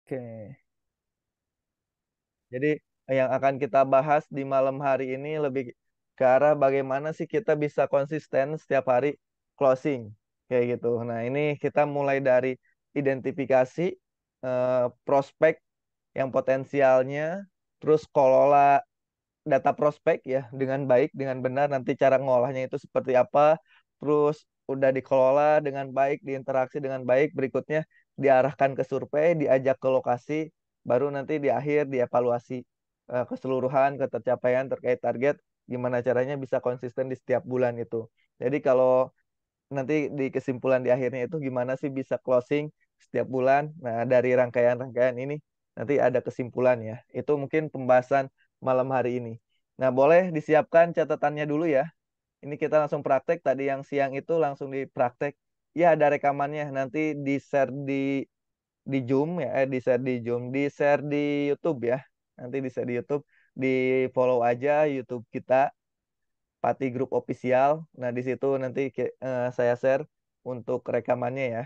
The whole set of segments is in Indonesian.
Oke. Jadi yang akan kita bahas di malam hari ini lebih ke arah bagaimana sih kita bisa konsisten setiap hari closing kayak gitu. Nah, ini kita mulai dari identifikasi prospek yang potensialnya, terus kelola data prospek ya dengan baik, dengan benar. Nanti cara ngolahnya itu seperti apa. Terus udah dikelola dengan baik, diinteraksi dengan baik. Berikutnya diarahkan ke survei, diajak ke lokasi, baru nanti di akhir dievaluasi keseluruhan ketercapaian terkait target. Gimana caranya bisa konsisten di setiap bulan itu. Jadi kalau nanti di kesimpulan di akhirnya itu gimana sih bisa closing setiap bulan. Nah, dari rangkaian-rangkaian ini nanti ada kesimpulan ya. Itu mungkin pembahasan malam hari ini. Nah, boleh disiapkan catatannya dulu ya. Ini kita langsung praktek. Tadi yang siang itu langsung dipraktek. Ya, ada rekamannya. Nanti di-share di Zoom ya, di-share di Zoom, di-share di YouTube ya. Nanti di-share di YouTube, di follow aja YouTube kita Pati Group Official. Nah, di situ nanti saya share untuk rekamannya ya.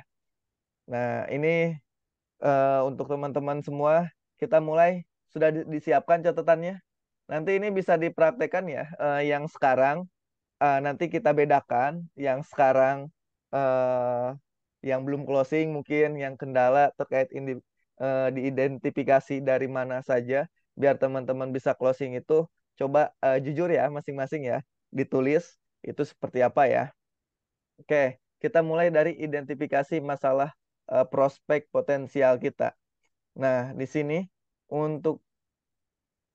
Nah, ini untuk teman-teman semua, kita mulai. Sudah disiapkan catatannya? Nanti ini bisa dipraktekkan ya. Yang sekarang, nanti kita bedakan. Yang sekarang, yang belum closing mungkin, yang kendala terkait diidentifikasi dari mana saja. Biar teman-teman bisa closing itu, coba jujur ya masing-masing ya. Ditulis itu seperti apa ya. Oke, kita mulai dari identifikasi masalah prospek potensial kita. Nah, di sini untuk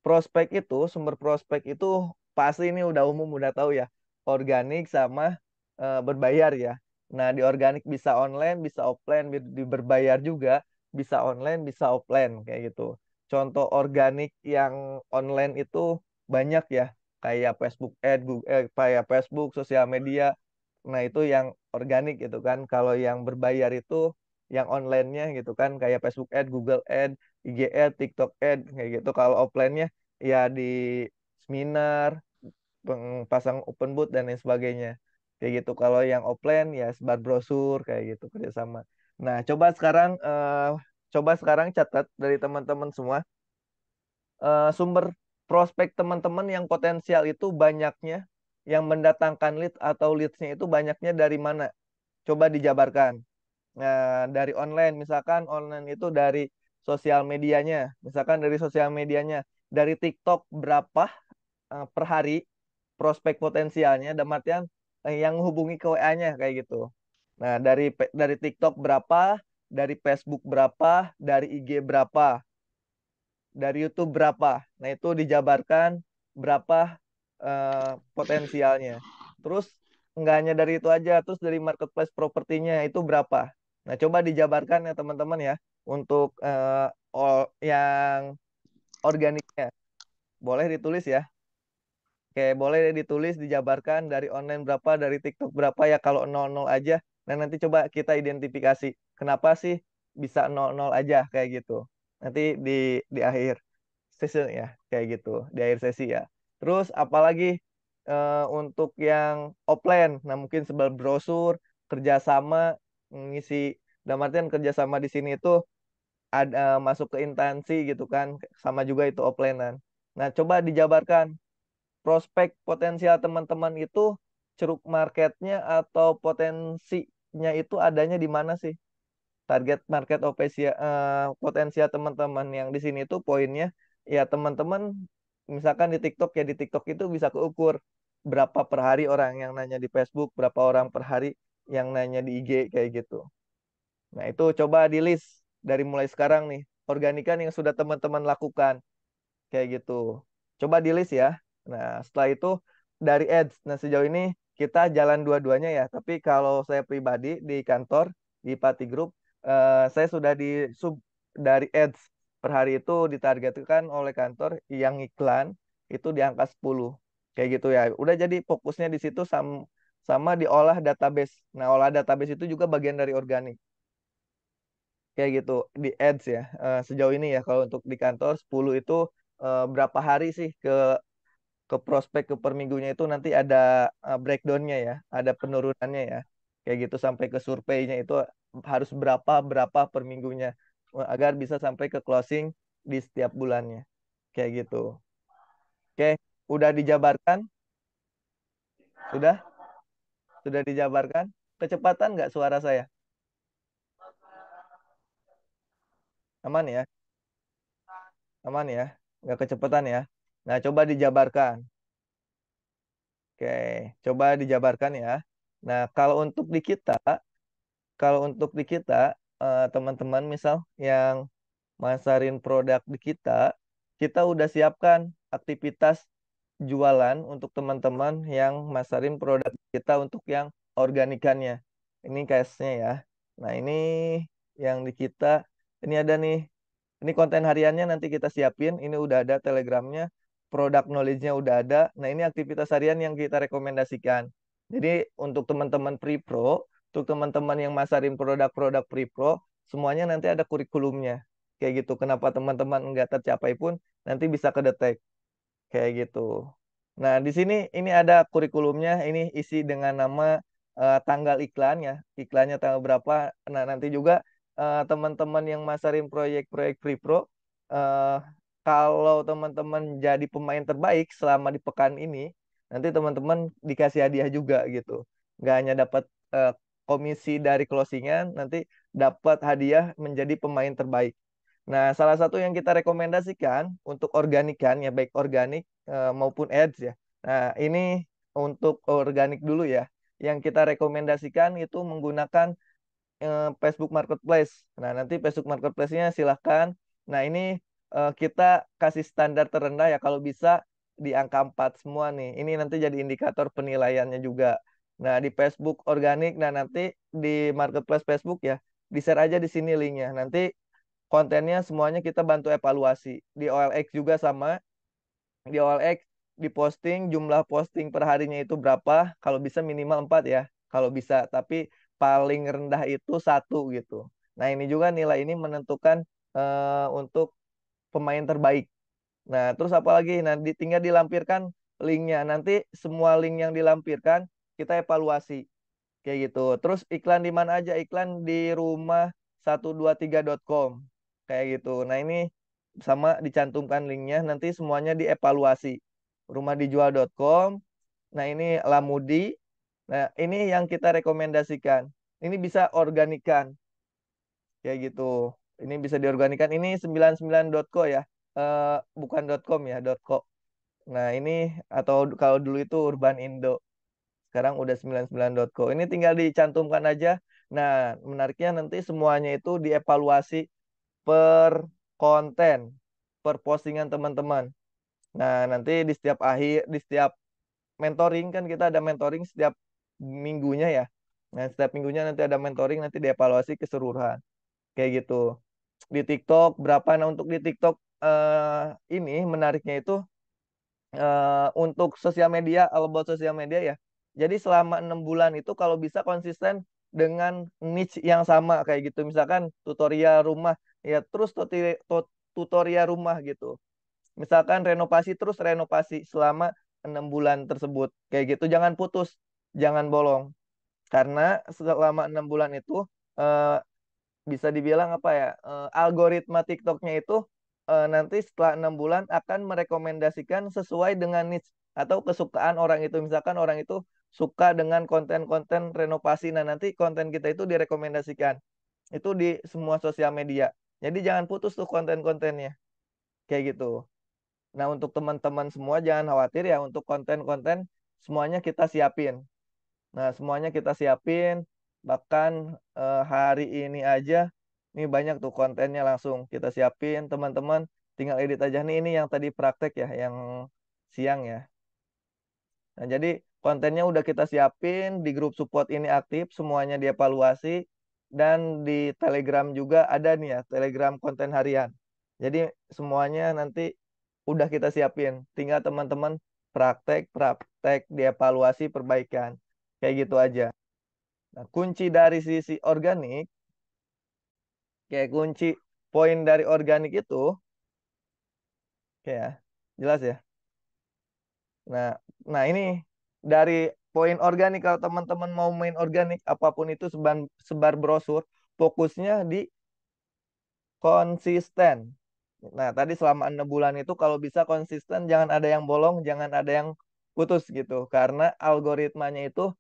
prospek itu, sumber prospek itu pasti ini udah umum, udah tahu ya. Organik sama berbayar ya. Nah, di organik bisa online, bisa offline, di berbayar juga bisa online, bisa offline kayak gitu. Contoh organik yang online itu banyak ya, kayak Facebook Ad, kayak Facebook, sosial media. Nah, itu yang organik gitu kan. Kalau yang berbayar itu yang online-nya gitu kan, kayak Facebook Ad, Google Ad, IG Ad, TikTok Ad kayak gitu. Kalau offline-nya ya di seminar, pasang open booth dan lain sebagainya. Kayak gitu. Kalau yang offline ya sebar brosur kayak gitu kerjasama. Nah, coba sekarang catat dari teman-teman semua sumber prospek teman-teman yang potensial itu banyaknya yang mendatangkan lead atau leads-nya itu banyaknya dari mana? Coba dijabarkan. Nah, dari online, misalkan online itu dari sosial medianya, misalkan dari sosial medianya, dari TikTok berapa per hari prospek potensialnya, dan artian yang hubungi ke WA-nya kayak gitu. Nah, dari TikTok berapa, dari Facebook berapa, dari IG berapa, dari YouTube berapa. Nah, itu dijabarkan berapa potensialnya. Terus nggak hanya dari itu aja, terus dari marketplace propertinya itu berapa. Nah, coba dijabarkan ya teman-teman ya untuk yang organiknya. Boleh ditulis ya. Oke, boleh ditulis, dijabarkan dari online berapa, dari TikTok berapa ya kalau 00 aja. Nah, nanti coba kita identifikasi kenapa sih bisa 00 aja kayak gitu. Nanti di akhir sesi ya, kayak gitu, di akhir sesi ya. Terus apalagi untuk yang offline, nah mungkin sebar brosur, kerjasama, ngisi, dalam artian kerjasama di sini itu ada masuk ke instansi gitu kan, sama juga itu offline-an. Nah, coba dijabarkan prospek potensial teman-teman itu ceruk marketnya atau potensinya itu adanya di mana sih? Target market potensial teman-teman yang di sini itu poinnya ya teman-teman misalkan di TikTok ya di TikTok itu bisa keukur berapa per hari orang yang nanya di Facebook, berapa orang per hari yang nanya di IG kayak gitu. Nah, itu coba di list dari mulai sekarang nih, organikan yang sudah teman-teman lakukan kayak gitu. Coba di list ya. Nah, setelah itu dari ads. Nah, sejauh ini kita jalan dua-duanya ya. Tapi kalau saya pribadi di kantor, di Pati Group, saya sudah di sub dari ads. Per hari itu ditargetkan oleh kantor yang iklan itu di angka 10. Kayak gitu ya. Udah jadi fokusnya di situ sama diolah database. Nah, olah database itu juga bagian dari organik. Kayak gitu di ads ya. Sejauh ini ya kalau untuk di kantor 10 itu berapa hari sih ke prospek ke per minggunya itu nanti ada breakdownnya ya, ada penurunannya ya. Kayak gitu sampai ke surveinya itu harus berapa berapa per minggunya. agar bisa sampai ke closing di setiap bulannya. Kayak gitu. Oke, udah dijabarkan? Sudah? Sudah dijabarkan? Kecepatan nggak suara saya? Aman ya? Aman ya? Nggak kecepatan ya? Nah, coba dijabarkan. Oke, coba dijabarkan ya. Nah, kalau untuk di kita, teman-teman misal yang masarin produk di kita, kita udah siapkan aktivitas jualan untuk teman-teman yang masarin produk kita untuk yang organikannya. Ini case-nya ya. Nah, ini yang di kita, ini ada nih. Ini konten hariannya nanti kita siapin. Ini udah ada Telegramnya, product knowledge-nya udah ada. Nah, ini aktivitas harian yang kita rekomendasikan. Jadi, untuk teman-teman pre-pro, untuk teman-teman yang masarin produk-produk pre-pro, semuanya nanti ada kurikulumnya. Kayak gitu. Kenapa teman-teman nggak tercapai pun nanti bisa kedetek. Kayak gitu. Nah, di sini ini ada kurikulumnya. Ini isi dengan nama, tanggal iklan ya. Iklannya tanggal berapa. Nah, nanti juga teman-teman yang masarin proyek-proyek Free Pro, eh, kalau teman-teman jadi pemain terbaik selama di pekan ini, nanti teman-teman dikasih hadiah juga gitu. Nggak hanya dapat eh, komisi dari closingan, nanti dapat hadiah menjadi pemain terbaik. Nah, salah satu yang kita rekomendasikan untuk organikan ya, baik organik maupun ads ya. Nah, ini untuk organik dulu ya. Yang kita rekomendasikan itu menggunakan Facebook Marketplace. Nah, nanti Facebook Marketplace-nya silahkan. Nah, ini kita kasih standar terendah ya, kalau bisa di angka 4 semua nih. Ini nanti jadi indikator penilaiannya juga. Nah, di Facebook organik, nah nanti di Marketplace Facebook ya, di-share aja di sini linknya. Nanti kontennya semuanya kita bantu evaluasi. Di OLX juga sama. Di OLX diposting jumlah posting per harinya itu berapa? Kalau bisa minimal 4 ya. Kalau bisa, tapi paling rendah itu satu gitu. Nah, ini juga nilai ini menentukan untuk pemain terbaik. Nah, terus apa lagi? Nah, tinggal dilampirkan linknya. Nanti semua link yang dilampirkan kita evaluasi. Kayak gitu. Terus iklan di mana aja? Iklan di rumah123.com. Kayak gitu. Nah, ini sama dicantumkan linknya. Nanti semuanya dievaluasi. Rumahdijual.com. Nah, ini Lamudi. Nah, ini yang kita rekomendasikan. Ini bisa organikan. Kayak gitu. Ini bisa diorganikan. Ini 99.co ya. Bukan .com ya, .co. Nah, ini atau kalau dulu itu Urban Indo. Sekarang udah 99.co. Ini tinggal dicantumkan aja. Nah, menariknya nanti semuanya itu dievaluasi per konten, per postingan teman-teman. Nah, nanti di setiap mentoring kan kita ada mentoring setiap minggunya ya. Nah, setiap minggunya nanti ada mentoring, nanti dievaluasi keseluruhan. Kayak gitu. Di TikTok berapa? Nah, untuk di TikTok ini menariknya itu untuk sosial media, about sosial media ya. Jadi selama 6 bulan itu kalau bisa konsisten dengan niche yang sama kayak gitu. Misalkan tutorial rumah, ya terus tutorial rumah gitu. Misalkan renovasi terus renovasi selama 6 bulan tersebut. Kayak gitu, jangan putus, jangan bolong. Karena selama 6 bulan itu eh, bisa dibilang apa ya, algoritma TikToknya itu nanti setelah 6 bulan akan merekomendasikan sesuai dengan niche atau kesukaan orang itu. Misalkan orang itu suka dengan konten-konten renovasi, nah nanti konten kita itu direkomendasikan itu di semua sosial media. Jadi jangan putus tuh konten-kontennya kayak gitu. Nah, untuk teman-teman semua jangan khawatir ya, untuk konten-konten semuanya kita siapin. Nah, semuanya kita siapin. Bahkan hari ini aja, ini banyak tuh kontennya langsung kita siapin. Teman-teman tinggal edit aja nih. Ini yang tadi praktek ya, yang siang ya. Nah, jadi kontennya udah kita siapin. Di grup support ini aktif, semuanya dievaluasi. Dan di Telegram juga ada nih ya, Telegram konten harian. Jadi semuanya nanti udah kita siapin. Tinggal teman-teman praktek, praktek, dievaluasi, perbaikan. Kayak gitu aja. Nah, kunci dari sisi organik, kayak kunci poin dari organik itu, kayak jelas ya. Nah, nah ini dari poin organik, kalau teman-teman mau main organik, apapun itu sebar brosur, fokusnya di konsisten. Nah, tadi selama 6 bulan itu kalau bisa konsisten, jangan ada yang bolong, jangan ada yang putus gitu. Karena algoritmanya itu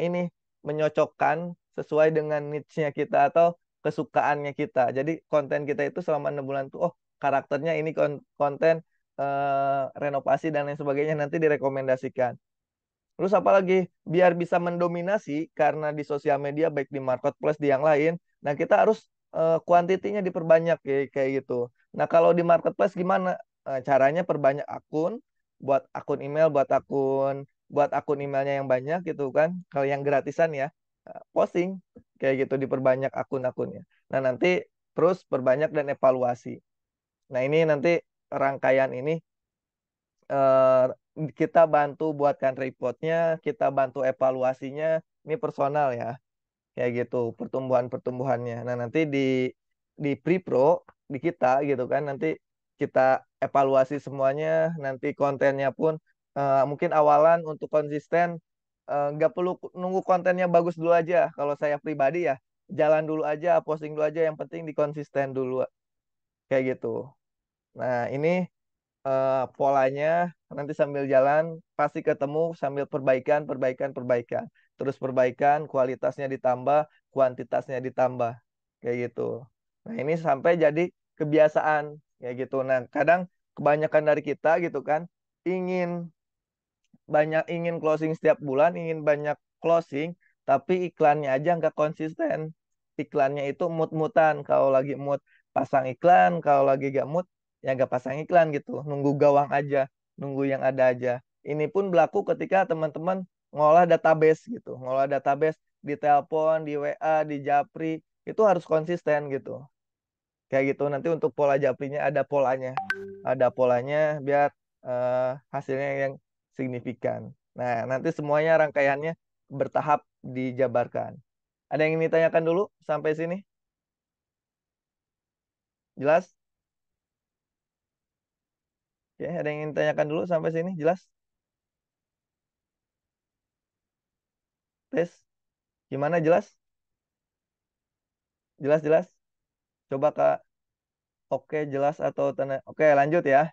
ini menyocokkan sesuai dengan niche-nya kita atau kesukaannya kita. Jadi konten kita itu selama 6 bulan itu, oh karakternya ini konten renovasi dan lain sebagainya nanti direkomendasikan. Terus apalagi biar bisa mendominasi karena di sosial media baik di marketplace di yang lain, nah kita harus kuantitinya diperbanyak kayak gitu. Nah kalau di marketplace gimana? Caranya perbanyak akun, buat akun emailnya yang banyak gitu kan. Kalau yang gratisan ya posting kayak gitu diperbanyak akun-akunnya. Nah nanti terus perbanyak dan evaluasi. Nah ini nanti rangkaian ini eh, kita bantu buatkan reportnya, kita bantu evaluasinya, ini personal ya, kayak gitu pertumbuhan-pertumbuhannya. Nah nanti di pre-pro di kita gitu kan, nanti kita evaluasi semuanya, nanti kontennya pun mungkin awalan untuk konsisten nggak perlu nunggu kontennya bagus dulu aja. Kalau saya pribadi ya jalan dulu aja, posting dulu aja, yang penting dikonsisten dulu kayak gitu. Nah ini polanya nanti sambil jalan pasti ketemu sambil perbaikan, perbaikan, perbaikan. Terus perbaikan, kualitasnya ditambah, kuantitasnya ditambah. Kayak gitu. Nah, ini sampai jadi kebiasaan kayak gitu. Nah, kadang kebanyakan dari kita gitu kan ingin ingin closing setiap bulan, ingin banyak closing, tapi iklannya aja nggak konsisten. Iklannya itu mood-moodan. Kalau lagi mood pasang iklan, kalau lagi gak mood ya nggak pasang iklan gitu. Nunggu gawang aja, nunggu yang ada aja. Ini pun berlaku ketika teman-teman ngolah database gitu, ngolah database di telepon, di WA, di Japri, itu harus konsisten gitu. Kayak gitu nanti untuk pola Japrinya ada polanya biar hasilnya yang signifikan. Nah, nanti semuanya rangkaiannya bertahap dijabarkan. Ada yang ingin ditanyakan dulu sampai sini? Jelas? Oke, ada yang ingin ditanyakan dulu sampai sini? Jelas? Tes? Gimana jelas? Jelas, jelas? Coba Kak. Oke, jelas atau tanda. Oke, lanjut ya.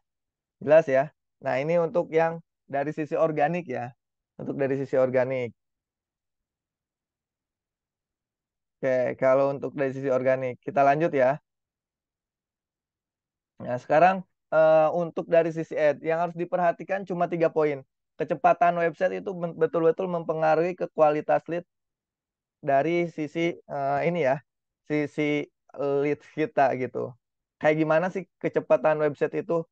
Jelas ya. Nah, ini untuk yang dari sisi organik ya. Untuk dari sisi organik. Oke, kalau untuk dari sisi organik, kita lanjut ya. Nah, sekarang untuk dari sisi ad, yang harus diperhatikan cuma 3 poin. Kecepatan website itu betul-betul mempengaruhi ke kualitas lead dari sisi ini ya, sisi lead kita gitu. Kayak gimana sih kecepatan website itu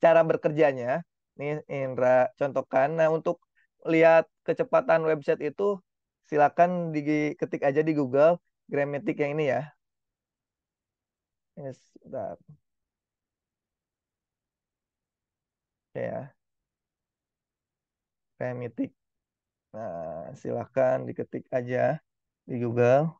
cara bekerjanya? Nih Indra contohkan. Nah, untuk lihat kecepatan website itu silakan diketik aja di Google Grammatic yang ini ya. Ini sebentar. Ya, Grammatic. Nah, silakan diketik aja di Google.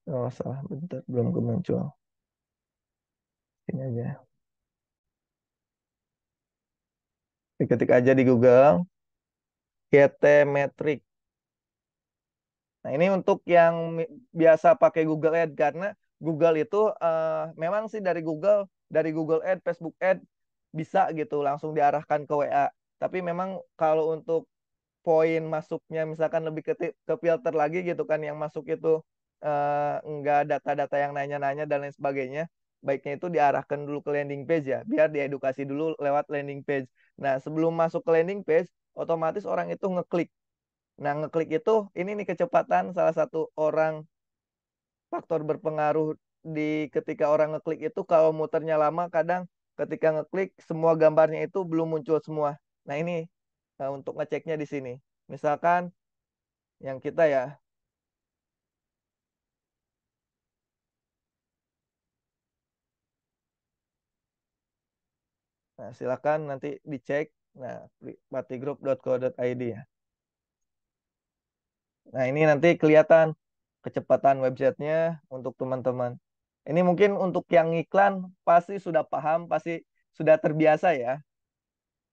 Oh, salah, bentar, belum muncul. Ini aja. Diketik aja di Google, GT Metric. Nah, ini untuk yang biasa pakai Google Ad karena Google itu memang sih dari Google Ad, Facebook Ad bisa gitu langsung diarahkan ke WA. Tapi memang kalau untuk poin masuknya misalkan lebih ke filter lagi gitu kan yang masuk itu enggak data-data yang nanya-nanya dan lain sebagainya, baiknya itu diarahkan dulu ke landing page ya biar diedukasi dulu lewat landing page. Nah sebelum masuk ke landing page otomatis orang itu ngeklik. Nah ngeklik itu ini nih kecepatan salah satu orang faktor berpengaruh di ketika orang ngeklik itu kalau muternya lama kadang ketika ngeklik semua gambarnya itu belum muncul semua. Nah ini untuk ngeceknya di sini. Misalkan yang kita ya, nah silakan nanti dicek. Nah, batigroup.co.id ya. Nah, ini nanti kelihatan kecepatan websitenya untuk teman-teman. Ini mungkin untuk yang iklan pasti sudah paham, pasti sudah terbiasa ya.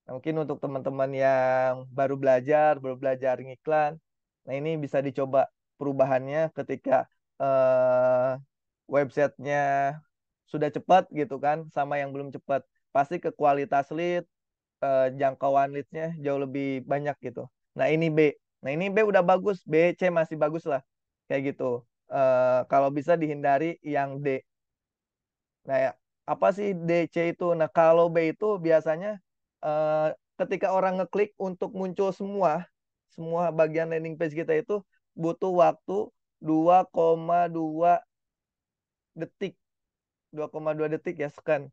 Nah, mungkin untuk teman-teman yang baru belajar ngiklan, nah ini bisa dicoba. perubahannya ketika eh, websitenya sudah cepat gitu kan, sama yang belum cepat. Pasti ke kualitas lead, jangkauan leadsnya jauh lebih banyak gitu. Nah ini B. Nah ini B udah bagus, B, C masih bagus lah. Kayak gitu. Kalau bisa dihindari yang D. Nah ya, apa sih DC itu? Nah kalau B itu biasanya eh, ketika orang ngeklik untuk muncul semua bagian landing page kita itu butuh waktu 2,2 detik, 2,2 detik ya scan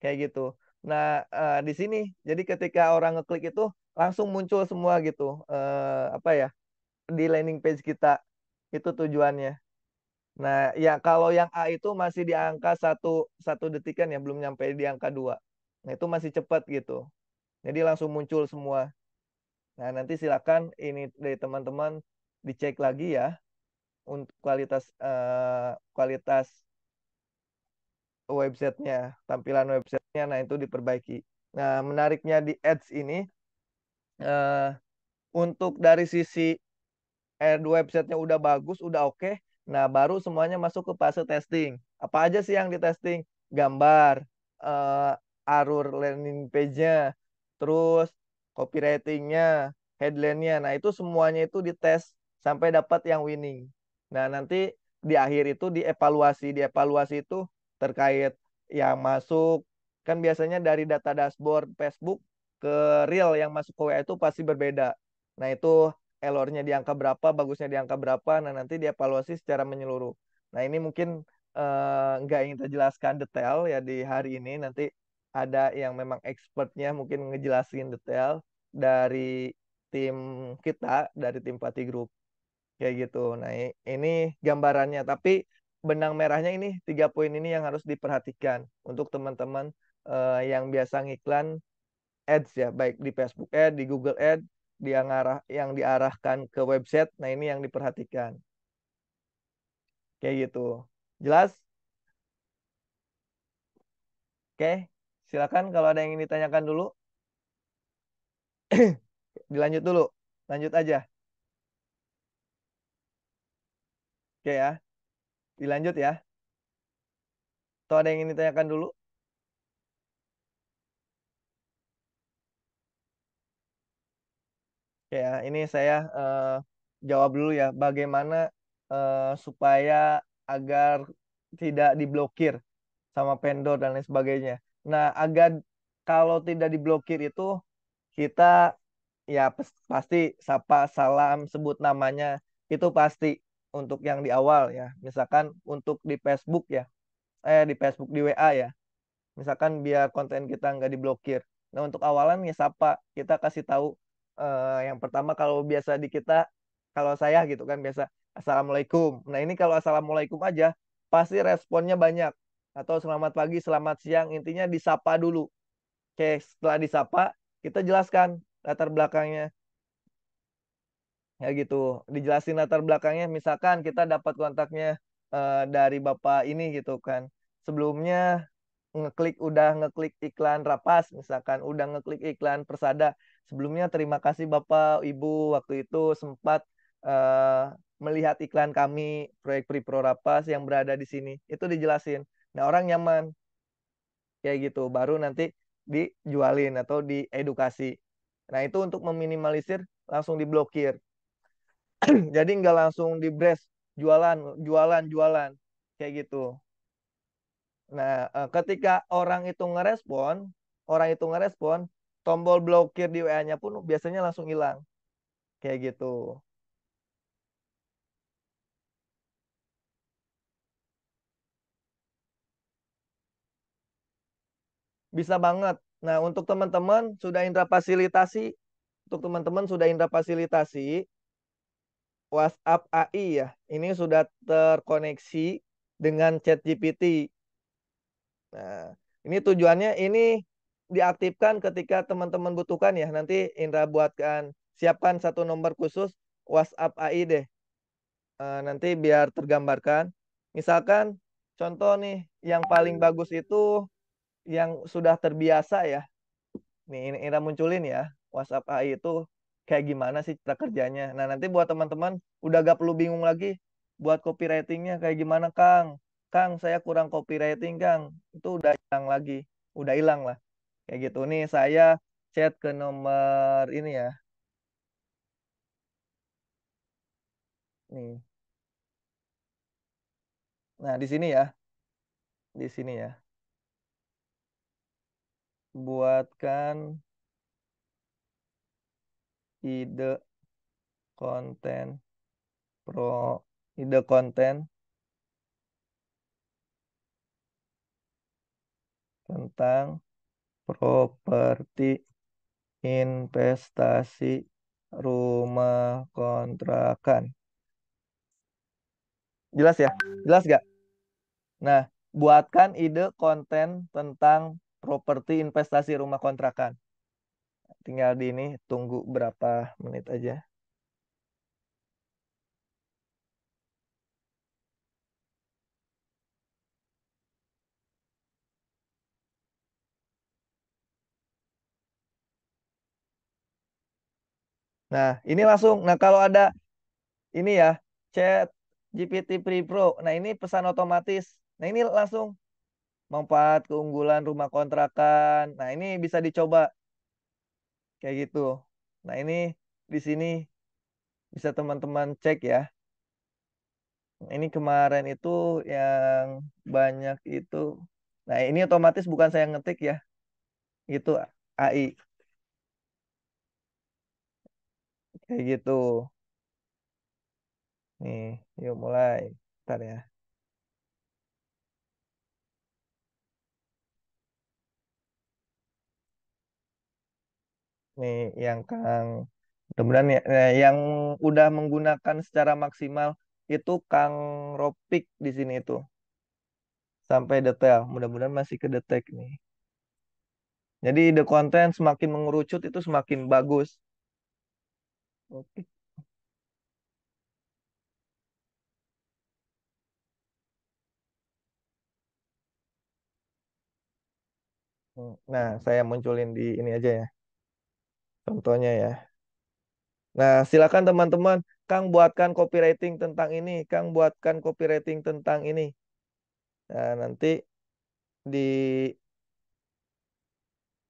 kayak gitu. Nah di sini jadi ketika orang ngeklik itu langsung muncul semua gitu, apa ya, di landing page kita itu tujuannya. Nah, ya kalau yang A itu masih di angka satu detikan ya, belum nyampe di angka 2. Nah, itu masih cepat gitu. Jadi langsung muncul semua. Nah, nanti silakan ini dari teman-teman dicek lagi ya untuk kualitas websitenya, tampilan websitenya. Nah, itu diperbaiki. Nah, menariknya di Ads ini eh, untuk dari sisi websitenya udah bagus, udah oke. Nah, baru semuanya masuk ke fase testing. Apa aja sih yang ditesting? Gambar, alur landing page-nya, terus copywriting-nya, headline-nya. Nah, itu semuanya itu dites sampai dapat yang winning. Nah, nanti di akhir itu dievaluasi. Dievaluasi itu terkait yang masuk. Kan biasanya dari data dashboard Facebook ke real yang masuk ke WA itu pasti berbeda. Nah, itu errornya di angka berapa, bagusnya di angka berapa. Nah, nanti dievaluasi secara menyeluruh. Nah, ini mungkin nggak ingin kita jelaskan detail ya di hari ini. Nanti ada yang memang expertnya mungkin ngejelasin detail dari tim kita, dari tim Pati Group. Kayak gitu. Nah, ini gambarannya. Tapi benang merahnya ini 3 poin ini yang harus diperhatikan untuk teman-teman yang biasa ngiklan ads ya, baik di Facebook Ad, di Google Ad, dia ngarah yang diarahkan ke website. Nah, ini yang diperhatikan. Kayak gitu. Jelas? Oke. Silakan kalau ada yang ingin ditanyakan dulu, dilanjut dulu. Lanjut aja. Oke ya. Dilanjut ya. Atau ada yang ingin ditanyakan dulu? Oke ya. Ini saya jawab dulu ya. Bagaimana supaya agar tidak diblokir sama vendor dan lain sebagainya. Nah, agar kalau tidak diblokir itu kita ya pasti sapa, salam, sebut namanya itu pasti untuk yang di awal ya. Misalkan untuk di Facebook ya, di Facebook di WA ya. Misalkan biar konten kita nggak diblokir. Nah untuk awalan ya sapa, kita kasih tahu yang pertama kalau biasa di kita, kalau saya gitu kan biasa Assalamualaikum. Nah ini kalau Assalamualaikum aja pasti responnya banyak. Atau selamat pagi, selamat siang, intinya disapa dulu. Oke, setelah disapa kita jelaskan latar belakangnya. Ya gitu, dijelasin latar belakangnya. Misalkan kita dapat kontaknya dari Bapak ini gitu kan. Sebelumnya udah ngeklik iklan Rapas, misalkan udah ngeklik iklan Persada. Sebelumnya terima kasih Bapak Ibu waktu itu sempat melihat iklan kami proyek Pripro Rapas yang berada di sini. Itu dijelasin. Nah, orang nyaman kayak gitu. Baru nanti dijualin atau diedukasi. Nah, itu untuk meminimalisir langsung diblokir. Jadi nggak langsung di jualan, jualan, jualan kayak gitu. Nah, ketika orang itu ngerespon, tombol blokir di WA-nya pun biasanya langsung hilang kayak gitu. Bisa banget. Nah, untuk teman-teman sudah indra fasilitasi WhatsApp AI ya. Ini sudah terkoneksi dengan ChatGPT. Nah, ini tujuannya ini diaktifkan ketika teman-teman butuhkan ya. Nanti Indra buatkan, siapkan satu nomor khusus WhatsApp AI deh. Nanti biar tergambarkan. Misalkan contoh nih, yang paling bagus itu yang sudah terbiasa ya. Nih, ini Indra munculin ya. WhatsApp AI itu. kayak gimana sih cara kerjanya. Nah, nanti buat teman-teman udah gak perlu bingung lagi buat copywritingnya kayak gimana, Kang. Kang, saya kurang copywriting, Kang. Itu udah hilang lagi. Udah hilang lah. Kayak gitu. Nih, saya chat ke nomor ini ya. Nih. Nah, di sini ya. Di sini ya. Buatkan ide konten pro ide konten tentang properti investasi rumah kontrakan. Jelas ya? Jelas gak? Nah, buatkan ide konten tentang properti investasi rumah kontrakan. Tinggal di ini tunggu berapa menit aja. Nah, ini langsung. Nah, kalau ada ini ya, chat GPT Pre Pro. Nah, ini pesan otomatis. Nah, ini langsung manfaat keunggulan rumah kontrakan. Nah, ini bisa dicoba kayak gitu. Nah, ini di sini bisa teman-teman cek ya. Ini kemarin itu yang banyak itu. Nah, ini otomatis bukan saya ngetik ya. Itu AI. Kayak gitu. Nih, yuk mulai. Ntar ya. Nih, yang Kang. Mudah-mudahan ya, yang udah menggunakan secara maksimal itu Kang Ropik di sini itu. Sampai detail. Mudah-mudahan masih kedetek nih. Jadi ide konten semakin mengerucut itu semakin bagus. Oke. Nah, saya munculin di ini aja ya. Contohnya ya. Nah, silakan teman-teman, Kang buatkan copywriting tentang ini, Kang buatkan copywriting tentang ini. Nah, nanti di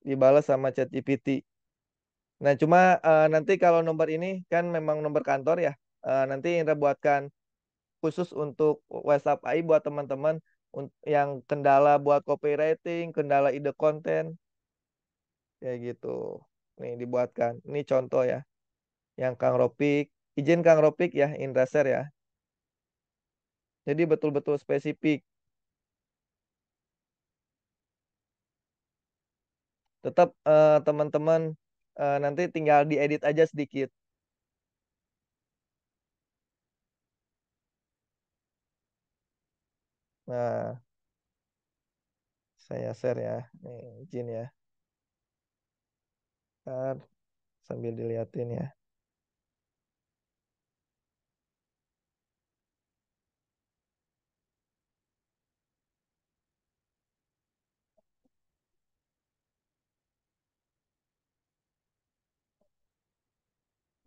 dibalas sama ChatGPT. Nah, cuma nanti kalau nomor ini kan memang nomor kantor ya. Nanti Indra buatkan khusus untuk WhatsApp AI buat teman-teman yang kendala buat copywriting, kendala ide konten, kayak gitu. Nih dibuatkan. Ini contoh ya, yang Kang Ropik. Izin Kang Ropik ya, Indra share ya. Jadi betul-betul spesifik. Tetap teman-teman nanti tinggal diedit aja sedikit. Nah, saya share ya. Nih, izin ya. Ntar sambil diliatin ya.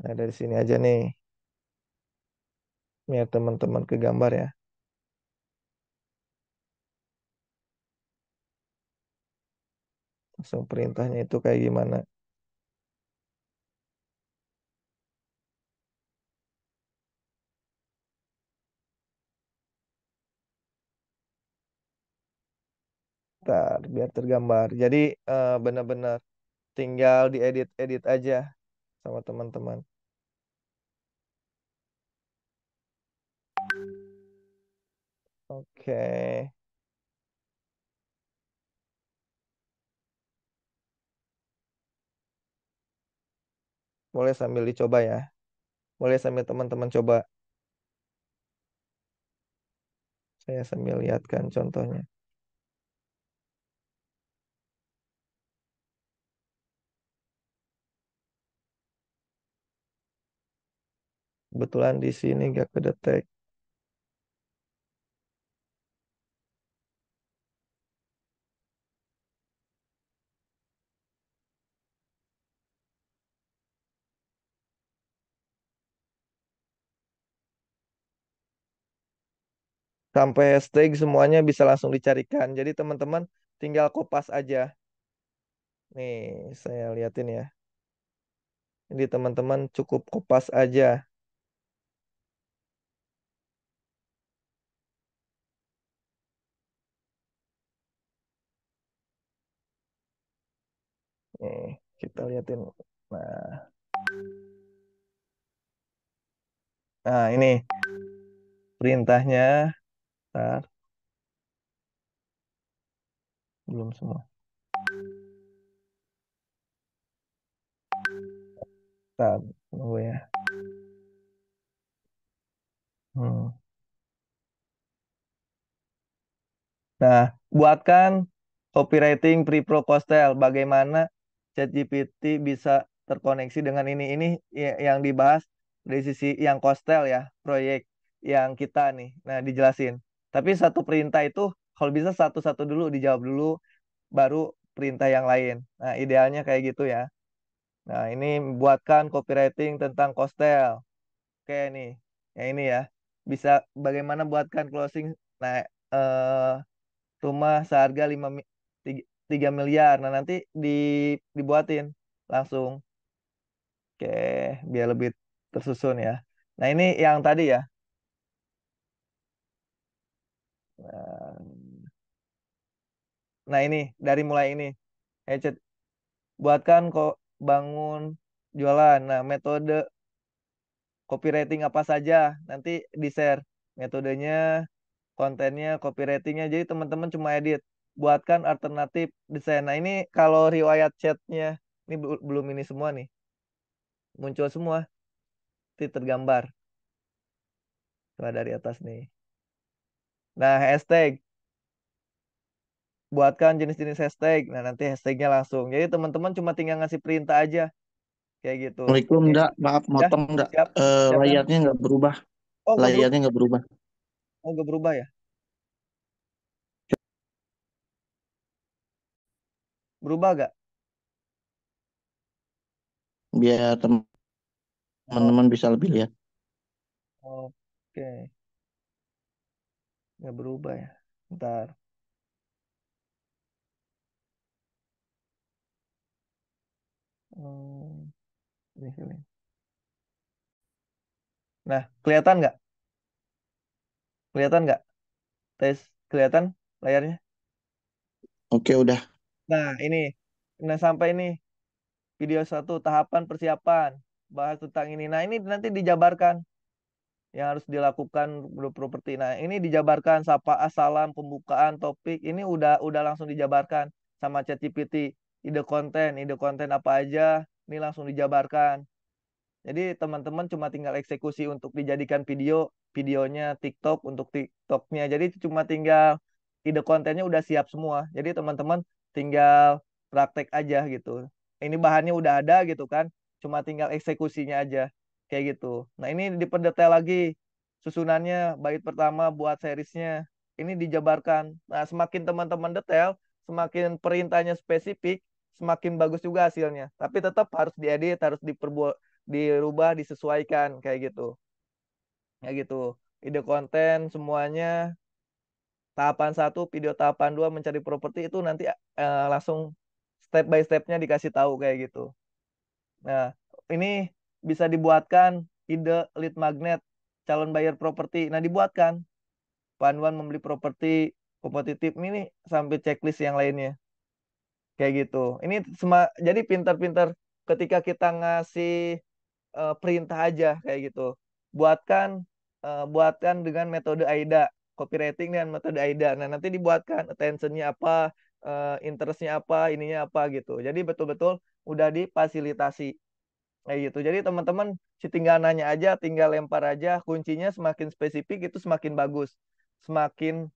Nah, dari sini aja nih. Biar teman-teman ke gambar ya. Langsung perintahnya itu kayak gimana. Ntar biar tergambar. Jadi benar-benar tinggal diedit-edit aja sama teman-teman. Oke. Boleh sambil dicoba ya. Boleh sambil teman-teman coba. Saya sambil lihatkan contohnya. Kebetulan di sini gak kedetek. sampai hashtag semuanya bisa langsung dicarikan. Jadi teman-teman tinggal kopas aja. Nih, saya liatin ya. Jadi teman-teman cukup kopas aja. Nih, kita liatin. Nah, ini perintahnya. Ntar, belum semua. Ntar, tunggu ya. Hmm. Nah, buatkan copywriting pre-proposal. Bagaimana ChatGPT bisa terkoneksi dengan ini. Ini yang dibahas dari sisi yang Kostel ya, proyek yang kita nih. Nah, dijelasin. Tapi satu perintah itu kalau bisa satu-satu dulu dijawab dulu, baru perintah yang lain. Nah, idealnya kayak gitu ya. Nah, ini buatkan copywriting tentang Kostel. Oke nih, yang ini ya. Bisa bagaimana buatkan closing. Nah, eh, rumah seharga 3 miliar. Nah, nanti di dibuatin langsung. Oke, biar lebih tersusun ya. Nah, ini yang tadi ya. Nah, ini dari mulai ini. Headset buatkan kok bangun jualan. Nah, metode copywriting apa saja nanti di-share metodenya, kontennya, copywritingnya. Jadi teman-teman cuma edit. Buatkan alternatif desain. Nah, ini kalau riwayat chatnya ini belum ini semua nih. Muncul semua. Nanti tergambar. Coba dari atas nih. Nah, hashtag. Buatkan jenis-jenis hashtag. Nah, nanti hashtagnya langsung. Jadi teman-teman cuma tinggal ngasih perintah aja. Kayak gitu. Assalamualaikum, Ya, enggak, maaf ya, motong enggak. siap. Siap kan? Layarnya nggak berubah, Oh, nggak berubah. layarnya nggak berubah. Oh, nggak berubah ya? Berubah nggak? Biar Oh, teman-teman bisa lebih lihat. oke. Nggak berubah ya. Ntar. Hmm, ini. Nah, kelihatan nggak? Kelihatan nggak? Tes, kelihatan layarnya? Oke, udah. Nah, ini. Nah, sampai ini. Video satu, tahapan persiapan. Bahas tentang ini. Nah, ini nanti dijabarkan. Yang harus dilakukan properti. Nah, ini dijabarkan sapa salam, pembukaan, topik. Ini udah langsung dijabarkan sama ChatGPT. Ide konten apa aja, ini langsung dijabarkan. Jadi teman-teman cuma tinggal eksekusi untuk dijadikan videonya TikTok untuk TikToknya. Jadi cuma tinggal ide kontennya udah siap semua. Jadi teman-teman tinggal praktek aja gitu. Ini bahannya udah ada gitu kan, cuma tinggal eksekusinya aja kayak gitu. Nah ini diperdetail lagi susunannya bait pertama buat seriesnya. Ini dijabarkan. Nah semakin teman-teman detail, semakin perintahnya spesifik, semakin bagus juga hasilnya. Tapi tetap harus diedit, harus dirubah, disesuaikan kayak gitu. Kayak gitu. Ide konten semuanya tahapan satu, video tahapan dua mencari properti itu nanti langsung step by stepnya dikasih tahu kayak gitu. Nah, ini bisa dibuatkan ide lead magnet calon buyer properti. Nah, dibuatkan panduan membeli properti kompetitif ini sampai checklist yang lainnya. Kayak gitu. Ini jadi pintar-pintar ketika kita ngasih perintah aja kayak gitu. Buatkan buatkan dengan metode AIDA, copywriting dengan metode AIDA. Nah, nanti dibuatkan attentionnya apa, interestnya apa, ininya apa gitu. Jadi betul-betul udah difasilitasi kayak gitu. Jadi teman-teman tinggal nanya aja, tinggal lempar aja, kuncinya semakin spesifik itu semakin bagus. Semakin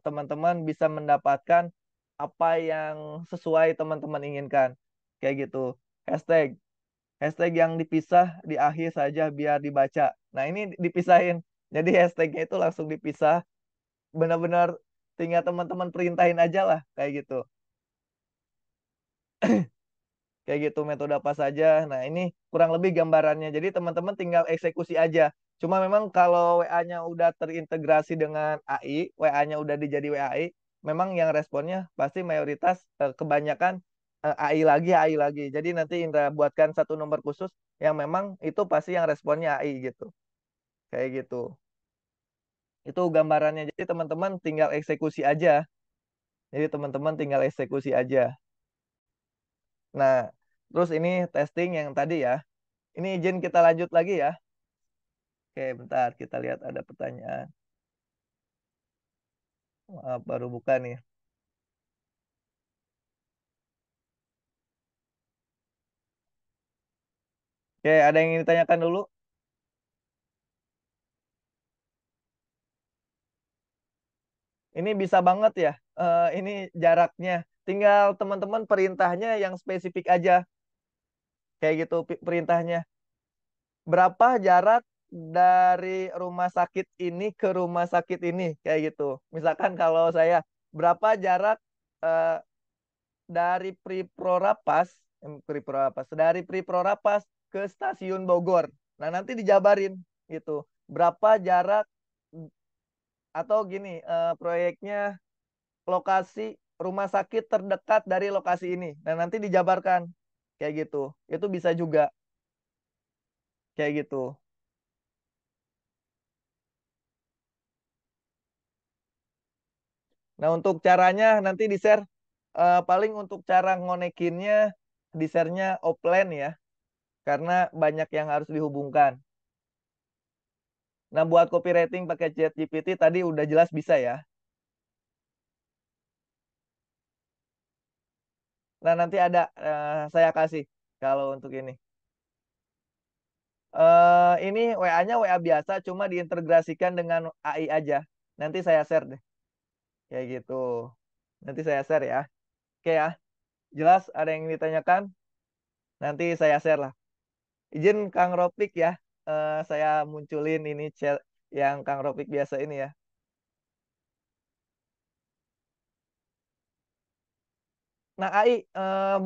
teman-teman bisa mendapatkan apa yang sesuai teman-teman inginkan. Kayak gitu. Hashtag hashtag yang dipisah di akhir saja biar dibaca. Nah, ini dipisahin. Jadi hashtagnya itu langsung dipisah. Benar-benar tinggal teman-teman perintahin aja lah. Kayak gitu. Kayak gitu metode apa saja. Nah, ini kurang lebih gambarannya. Jadi teman-teman tinggal eksekusi aja. Cuma memang kalau WA-nya udah terintegrasi dengan AI, WA-nya udah dijadi WAI, memang yang responnya pasti mayoritas kebanyakan AI lagi. Jadi nanti Indra buatkan satu nomor khusus yang memang itu pasti yang responnya AI gitu. Kayak gitu. Itu gambarannya. Jadi teman-teman tinggal eksekusi aja. Jadi teman-teman tinggal eksekusi aja. Nah, terus ini testing yang tadi ya. Ini izin kita lanjut lagi ya. Oke, bentar kita lihat ada pertanyaan. Maaf, baru buka nih. Oke, ada yang ingin ditanyakan dulu? Ini bisa banget ya. Ini jaraknya. Tinggal teman-teman perintahnya yang spesifik aja. Kayak gitu perintahnya. Berapa jarak dari rumah sakit ini ke rumah sakit ini? Kayak gitu. Misalkan kalau saya, berapa jarak eh, dari dari Priprorapas ke stasiun Bogor. Nah, nanti dijabarin gitu. Berapa jarak atau gini, proyeknya lokasi rumah sakit terdekat dari lokasi ini. Nah, nanti dijabarkan kayak gitu. Itu bisa juga kayak gitu. Nah, untuk caranya nanti di-share paling untuk cara ngonekinnya di-share-nya offline ya, karena banyak yang harus dihubungkan. Nah, buat copywriting pakai ChatGPT tadi udah jelas bisa ya. Nah, nanti ada saya kasih kalau untuk ini. Ini WA-nya WA biasa, cuma diintegrasikan dengan AI aja. Nanti saya share deh, kayak gitu. Nanti saya share ya. Oke ya, jelas ada yang ditanyakan? Nanti saya share lah. Izin Kang Ropik ya, saya munculin ini chat yang Kang Ropik biasa ini ya. Nah, AI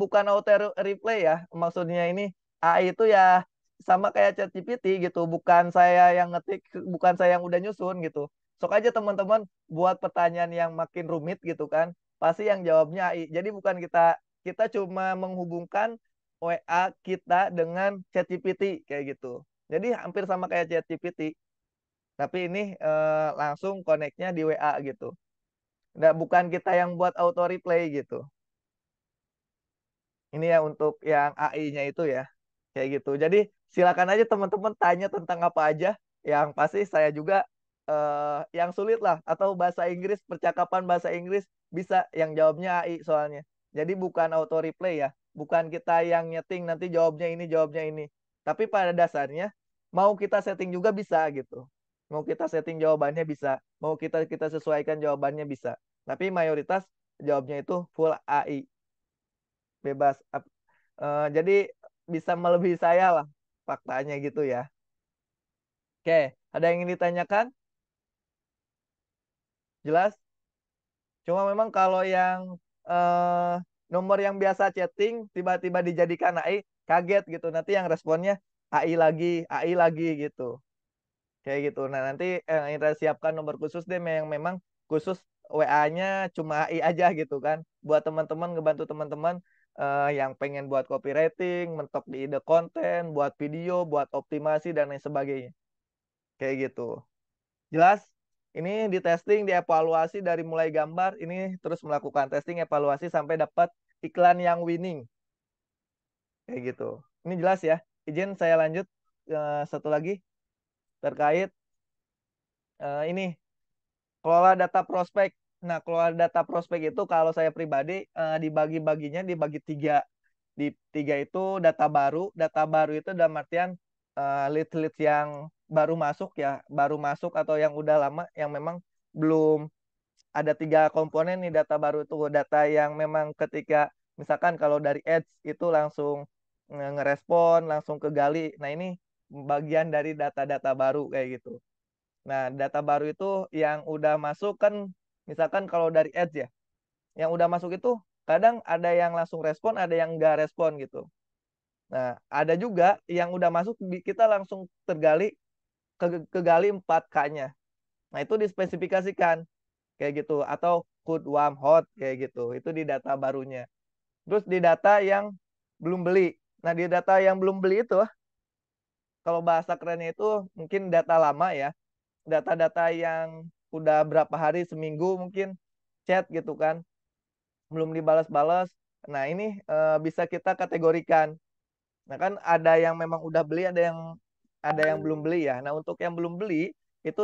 bukan auto replay ya. Maksudnya ini AI itu ya sama kayak ChatGPT gitu. Bukan saya yang ngetik, bukan saya yang udah nyusun gitu. Sok aja teman-teman buat pertanyaan yang makin rumit gitu kan. Pasti yang jawabnya AI. Jadi bukan kita kita cuma menghubungkan WA kita dengan ChatGPT kayak gitu. Jadi hampir sama kayak ChatGPT. Tapi ini langsung connect-nya di WA gitu. Nggak, bukan kita yang buat auto replay gitu. Ini ya untuk yang AI-nya itu ya. Kayak gitu. Jadi silakan aja teman-teman tanya tentang apa aja. Yang pasti saya juga yang sulit lah. Atau bahasa Inggris, percakapan bahasa Inggris bisa yang jawabnya AI soalnya. Jadi bukan auto replay ya. Bukan kita yang nyeting nanti jawabnya ini. Tapi pada dasarnya mau kita setting juga bisa gitu. Mau kita setting jawabannya bisa. Mau kita kita sesuaikan jawabannya bisa. Tapi mayoritas jawabnya itu full AI, bebas. Jadi bisa melebihi saya lah faktanya gitu ya. Oke, ada yang ingin ditanyakan? Jelas? Cuma memang kalau yang eh, nomor yang biasa chatting tiba-tiba dijadikan AI, kaget gitu. Nanti yang responnya AI lagi gitu. Kayak gitu. Nah, nanti Indra siapkan nomor khusus deh yang memang khusus WA-nya cuma AI aja gitu kan. Buat teman-teman, ngebantu teman-teman yang pengen buat copywriting, mentok di ide konten, buat video, buat optimasi dan lain sebagainya. Kayak gitu. Jelas? Ini di testing, dievaluasi dari mulai gambar, ini terus melakukan testing, evaluasi sampai dapat iklan yang winning. Kayak gitu. Ini jelas ya. Izin saya lanjut satu lagi terkait ini kelola data prospek. Nah, kelola data prospek itu kalau saya pribadi dibagi-baginya dibagi tiga. Di tiga itu data baru. Data baru itu dalam artian leads-leads yang baru masuk ya, baru masuk atau yang udah lama, yang memang belum ada tiga komponen nih data baru itu. Data yang memang ketika misalkan kalau dari ads itu langsung ngerespon, langsung ke gali. Nah, ini bagian dari data-data baru kayak gitu. Nah, data baru itu yang udah masuk kan, misalkan kalau dari ads ya, yang udah masuk itu kadang ada yang langsung respon, ada yang nggak respon gitu. Nah, ada juga yang udah masuk kita langsung tergali, kegali 4K-nya. Nah, itu dispesifikasikan kayak gitu atau cold, warm, hot kayak gitu. Itu di data barunya. Terus di data yang belum beli. Nah, di data yang belum beli itu kalau bahasa kerennya itu mungkin data lama ya. Data-data yang udah berapa hari, seminggu mungkin chat gitu kan, belum dibalas-balas. Nah, ini bisa kita kategorikan. Nah, kan ada yang memang udah beli, ada yang belum beli ya. Nah, untuk yang belum beli itu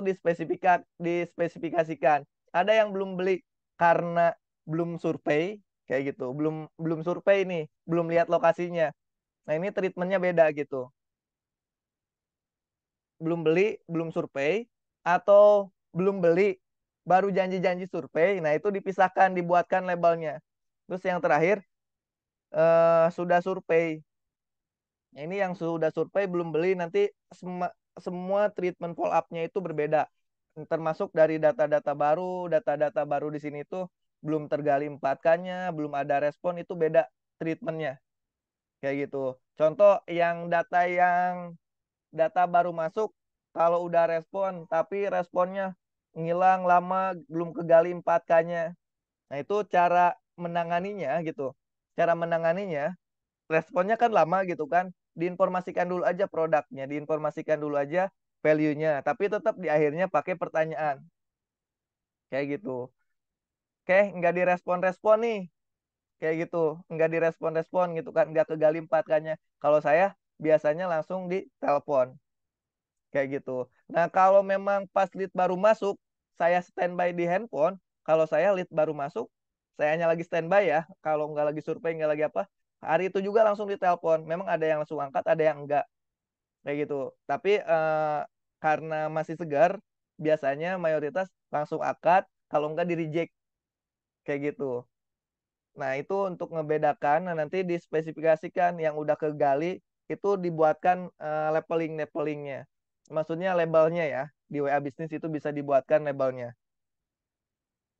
dispesifikasikan. Ada yang belum beli karena belum survei kayak gitu. Belum belum survei nih, belum lihat lokasinya. Nah, ini treatmentnya beda gitu. Belum beli, belum survei, atau belum beli, baru janji-janji survei. Nah, itu dipisahkan, dibuatkan labelnya. Terus yang terakhir, sudah survei. Nah, ini yang sudah survei belum beli nanti semua treatment follow up-nya itu berbeda. Termasuk dari data-data baru di sini itu belum tergali 4K-nya, belum ada respon itu beda treatmentnya. Kayak gitu. Contoh yang data baru masuk kalau udah respon tapi responnya ngilang lama belum kegali 4K-nya. Nah, itu cara menanganinya gitu. Cara menanganinya responnya kan lama gitu kan, diinformasikan dulu aja produknya, diinformasikan dulu aja value-nya, tapi tetap di akhirnya pakai pertanyaan kayak gitu. Oke, nggak direspon-respon nih kayak gitu, nggak direspon-respon gitu kan, nggak kegali 4K-nya. Kalau saya biasanya langsung di telepon kayak gitu. Nah, kalau memang pas lead baru masuk, saya standby di handphone. Kalau saya lead baru masuk, saya hanya lagi standby ya. Kalau nggak lagi survei, nggak lagi apa, hari itu juga langsung ditelepon. Memang ada yang langsung angkat, ada yang enggak kayak gitu. Tapi karena masih segar, biasanya mayoritas langsung akad. Kalau enggak di reject kayak gitu. Nah, itu untuk ngebedakan. Nah, nanti dispesifikasikan yang udah kegali itu dibuatkan levelingnya. Maksudnya labelnya ya. Di WA Business itu bisa dibuatkan labelnya.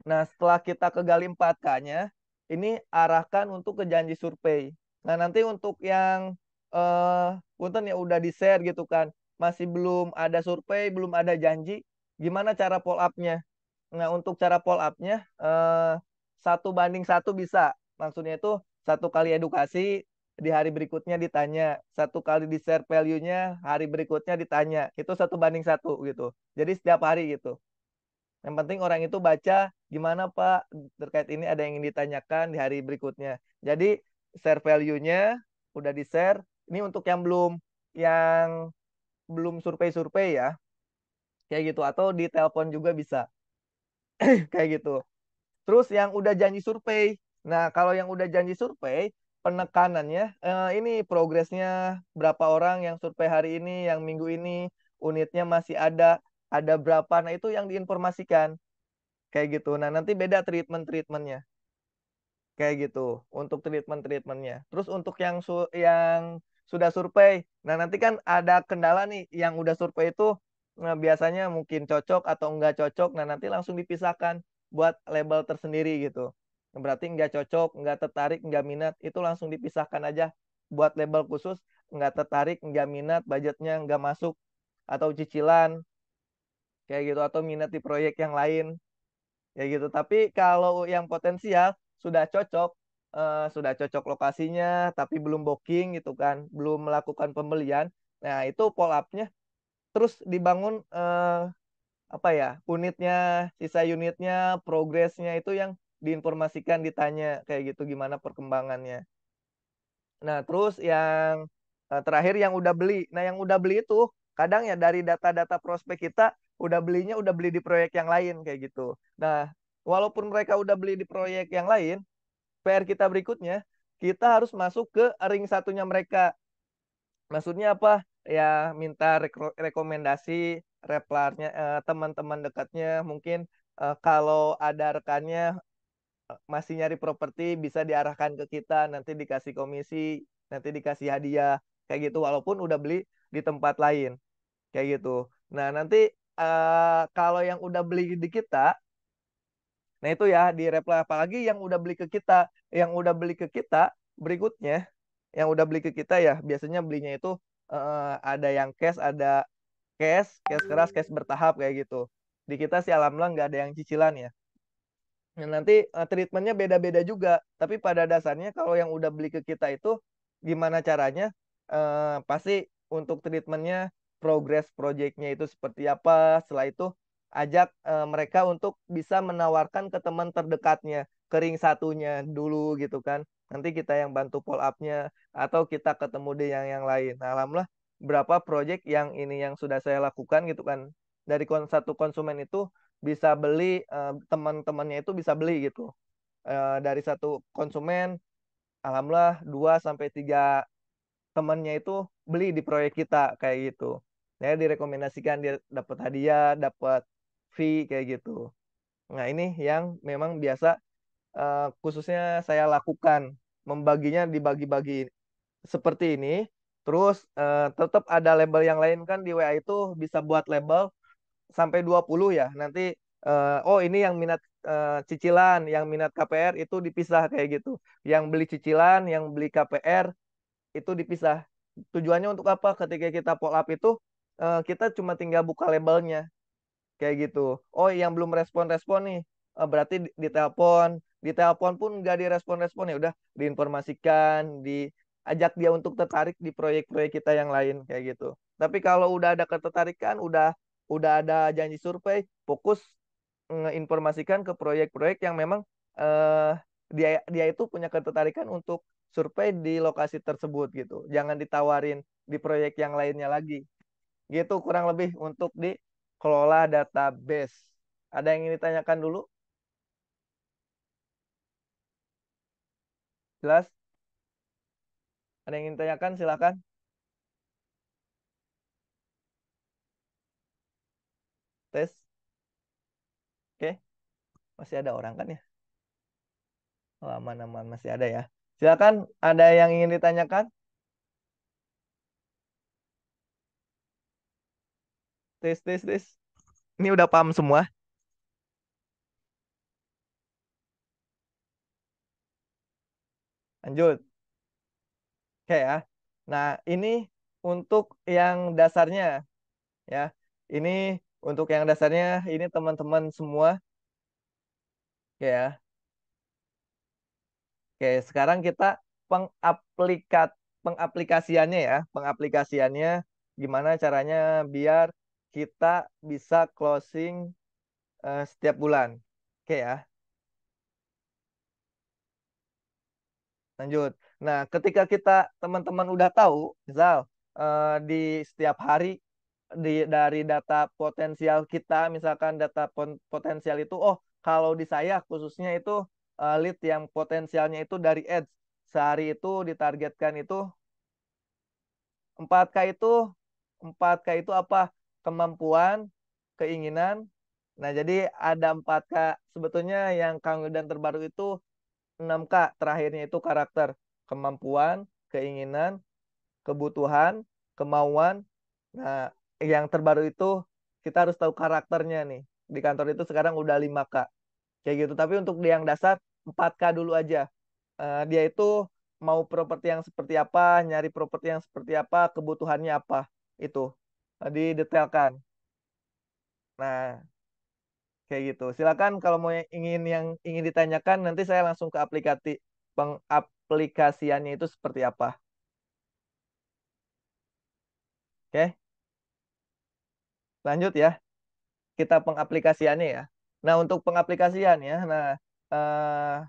Nah, setelah kita kegali 4K-nya, ini arahkan untuk ke janji survei. Nah, nanti untuk yang punten ya udah di-share gitu kan, masih belum ada survei, belum ada janji, gimana cara follow up-nya? Nah, untuk cara follow up-nya 1:1 bisa. Maksudnya itu satu kali edukasi, di hari berikutnya ditanya, satu kali di-share value-nya, hari berikutnya ditanya. Itu 1:1 gitu. Jadi setiap hari gitu. Yang penting orang itu baca gimana Pak terkait ini ada yang ingin ditanyakan di hari berikutnya. Jadi share value-nya udah di-share. Ini untuk yang belum survei-survei ya. Kayak gitu atau di telepon juga bisa. Kayak gitu. Terus yang udah janji survei. Nah, kalau yang udah janji survei, penekanannya ini progresnya berapa orang yang survei hari ini, yang minggu ini, unitnya masih ada berapa. Nah, itu yang diinformasikan. Kayak gitu. Nah, nanti beda treatmentnya. Kayak gitu. Untuk treatmentnya. Terus untuk yang sudah survei. Nah, nanti kan ada kendala nih. Yang udah survei itu biasanya mungkin cocok atau enggak cocok. Nah, nanti langsung dipisahkan buat label tersendiri gitu. Berarti enggak cocok, enggak tertarik, enggak minat. Itu langsung dipisahkan aja buat label khusus. Enggak tertarik, enggak minat, budgetnya enggak masuk. Atau cicilan. Kayak gitu. Atau minat di proyek yang lain ya gitu. Tapi kalau yang potensial sudah cocok lokasinya, tapi belum booking gitu kan, belum melakukan pembelian. Nah, itu follow up-nya terus dibangun apa ya, sisa unitnya, progresnya itu yang diinformasikan, ditanya kayak gitu gimana perkembangannya. Nah, terus yang terakhir yang udah beli. Nah, yang udah beli itu kadang ya dari data-data prospek kita udah beli di proyek yang lain kayak gitu. Nah, walaupun mereka udah beli di proyek yang lain, PR kita berikutnya kita harus masuk ke ring satunya mereka. Maksudnya apa? Ya minta rekomendasi replarnya teman-teman dekatnya mungkin kalau ada rekannya masih nyari properti bisa diarahkan ke kita, nanti dikasih komisi, nanti dikasih hadiah kayak gitu walaupun udah beli di tempat lain kayak gitu. Nah, nanti kalau yang udah beli di kita, nah itu ya di reply apalagi yang udah beli ke kita, yang udah beli ke kita berikutnya, yang udah beli ke kita ya biasanya belinya itu ada yang cash, ada cash keras, cash bertahap kayak gitu. Di kita sih alhamdulillah nggak ada yang cicilan ya. Nah, nanti treatmentnya beda-beda juga. Tapi pada dasarnya kalau yang udah beli ke kita itu gimana caranya? Pasti untuk treatmentnya progress projectnya itu seperti apa. Setelah itu ajak mereka untuk bisa menawarkan ke teman terdekatnya, ke ring satunya dulu gitu kan. Nanti kita yang bantu follow up-nya atau kita ketemu di yang lain. Nah, alhamdulillah berapa project yang ini yang sudah saya lakukan gitu kan. Dari satu konsumen itu bisa beli teman-temannya itu bisa beli gitu. Dari satu konsumen alhamdulillah 2 sampai 3 temannya itu beli di proyek kita kayak gitu. Ya direkomendasikan dia dapat hadiah, dapat fee kayak gitu. Nah, ini yang memang biasa khususnya saya lakukan, membaginya dibagi-bagi seperti ini. Terus tetap ada label yang lain kan di WA itu bisa buat label sampai 20 ya. Nanti oh ini yang minat cicilan, yang minat KPR itu dipisah kayak gitu. Yang beli cicilan, yang beli KPR itu dipisah. Tujuannya untuk apa? Ketika kita follow up itu kita cuma tinggal buka labelnya kayak gitu. Oh, yang belum respon-respon nih, berarti ditelepon. Ditelepon pun nggak direspon-respon ya udah diinformasikan, diajak dia untuk tertarik di proyek-proyek kita yang lain kayak gitu. Tapi kalau udah ada ketertarikan, udah ada janji survei, fokus menginformasikan ke proyek-proyek yang memang eh, dia dia itu punya ketertarikan untuk survei di lokasi tersebut gitu. Jangan ditawarin di proyek yang lainnya lagi. Gitu kurang lebih untuk dikelola database. Ada yang ingin ditanyakan dulu? Jelas? Ada yang ingin ditanyakan? Silakan. Tes. Oke. Masih ada orang kan ya? Oh, aman-aman masih ada ya. Silakan. Ada yang ingin ditanyakan? Tes, tes, tes. Ini udah paham semua? Lanjut. Oke ya. Nah, ini untuk yang dasarnya ya. Ini untuk yang dasarnya ini teman-teman semua. Oke ya. Oke, sekarang kita pengaplikat pengaplikasiannya ya, pengaplikasiannya gimana caranya biar kita bisa closing setiap bulan. Oke ya, lanjut. Nah, ketika kita teman-teman udah tahu, misal di setiap hari dari data potensial kita, misalkan data potensial itu, oh kalau di saya khususnya itu lead yang potensialnya itu dari ads sehari itu ditargetkan itu 4K itu 4K itu apa? Kemampuan, keinginan. Nah, jadi ada 4K. Sebetulnya yang Kang dan terbaru itu 6K. Terakhirnya itu karakter. Kemampuan, keinginan, kebutuhan, kemauan. Nah, yang terbaru itu kita harus tahu karakternya nih. Di kantor itu sekarang udah 5K. Kayak gitu. Tapi untuk yang dasar 4K dulu aja. Dia itu mau properti yang seperti apa, nyari properti yang seperti apa, kebutuhannya apa. Itu didetailkan. Nah, kayak gitu. Silakan kalau mau yang ingin ditanyakan nanti saya langsung ke pengaplikasiannya itu seperti apa. Oke, lanjut ya. Kita pengaplikasiannya ya. Nah, untuk pengaplikasiannya, nah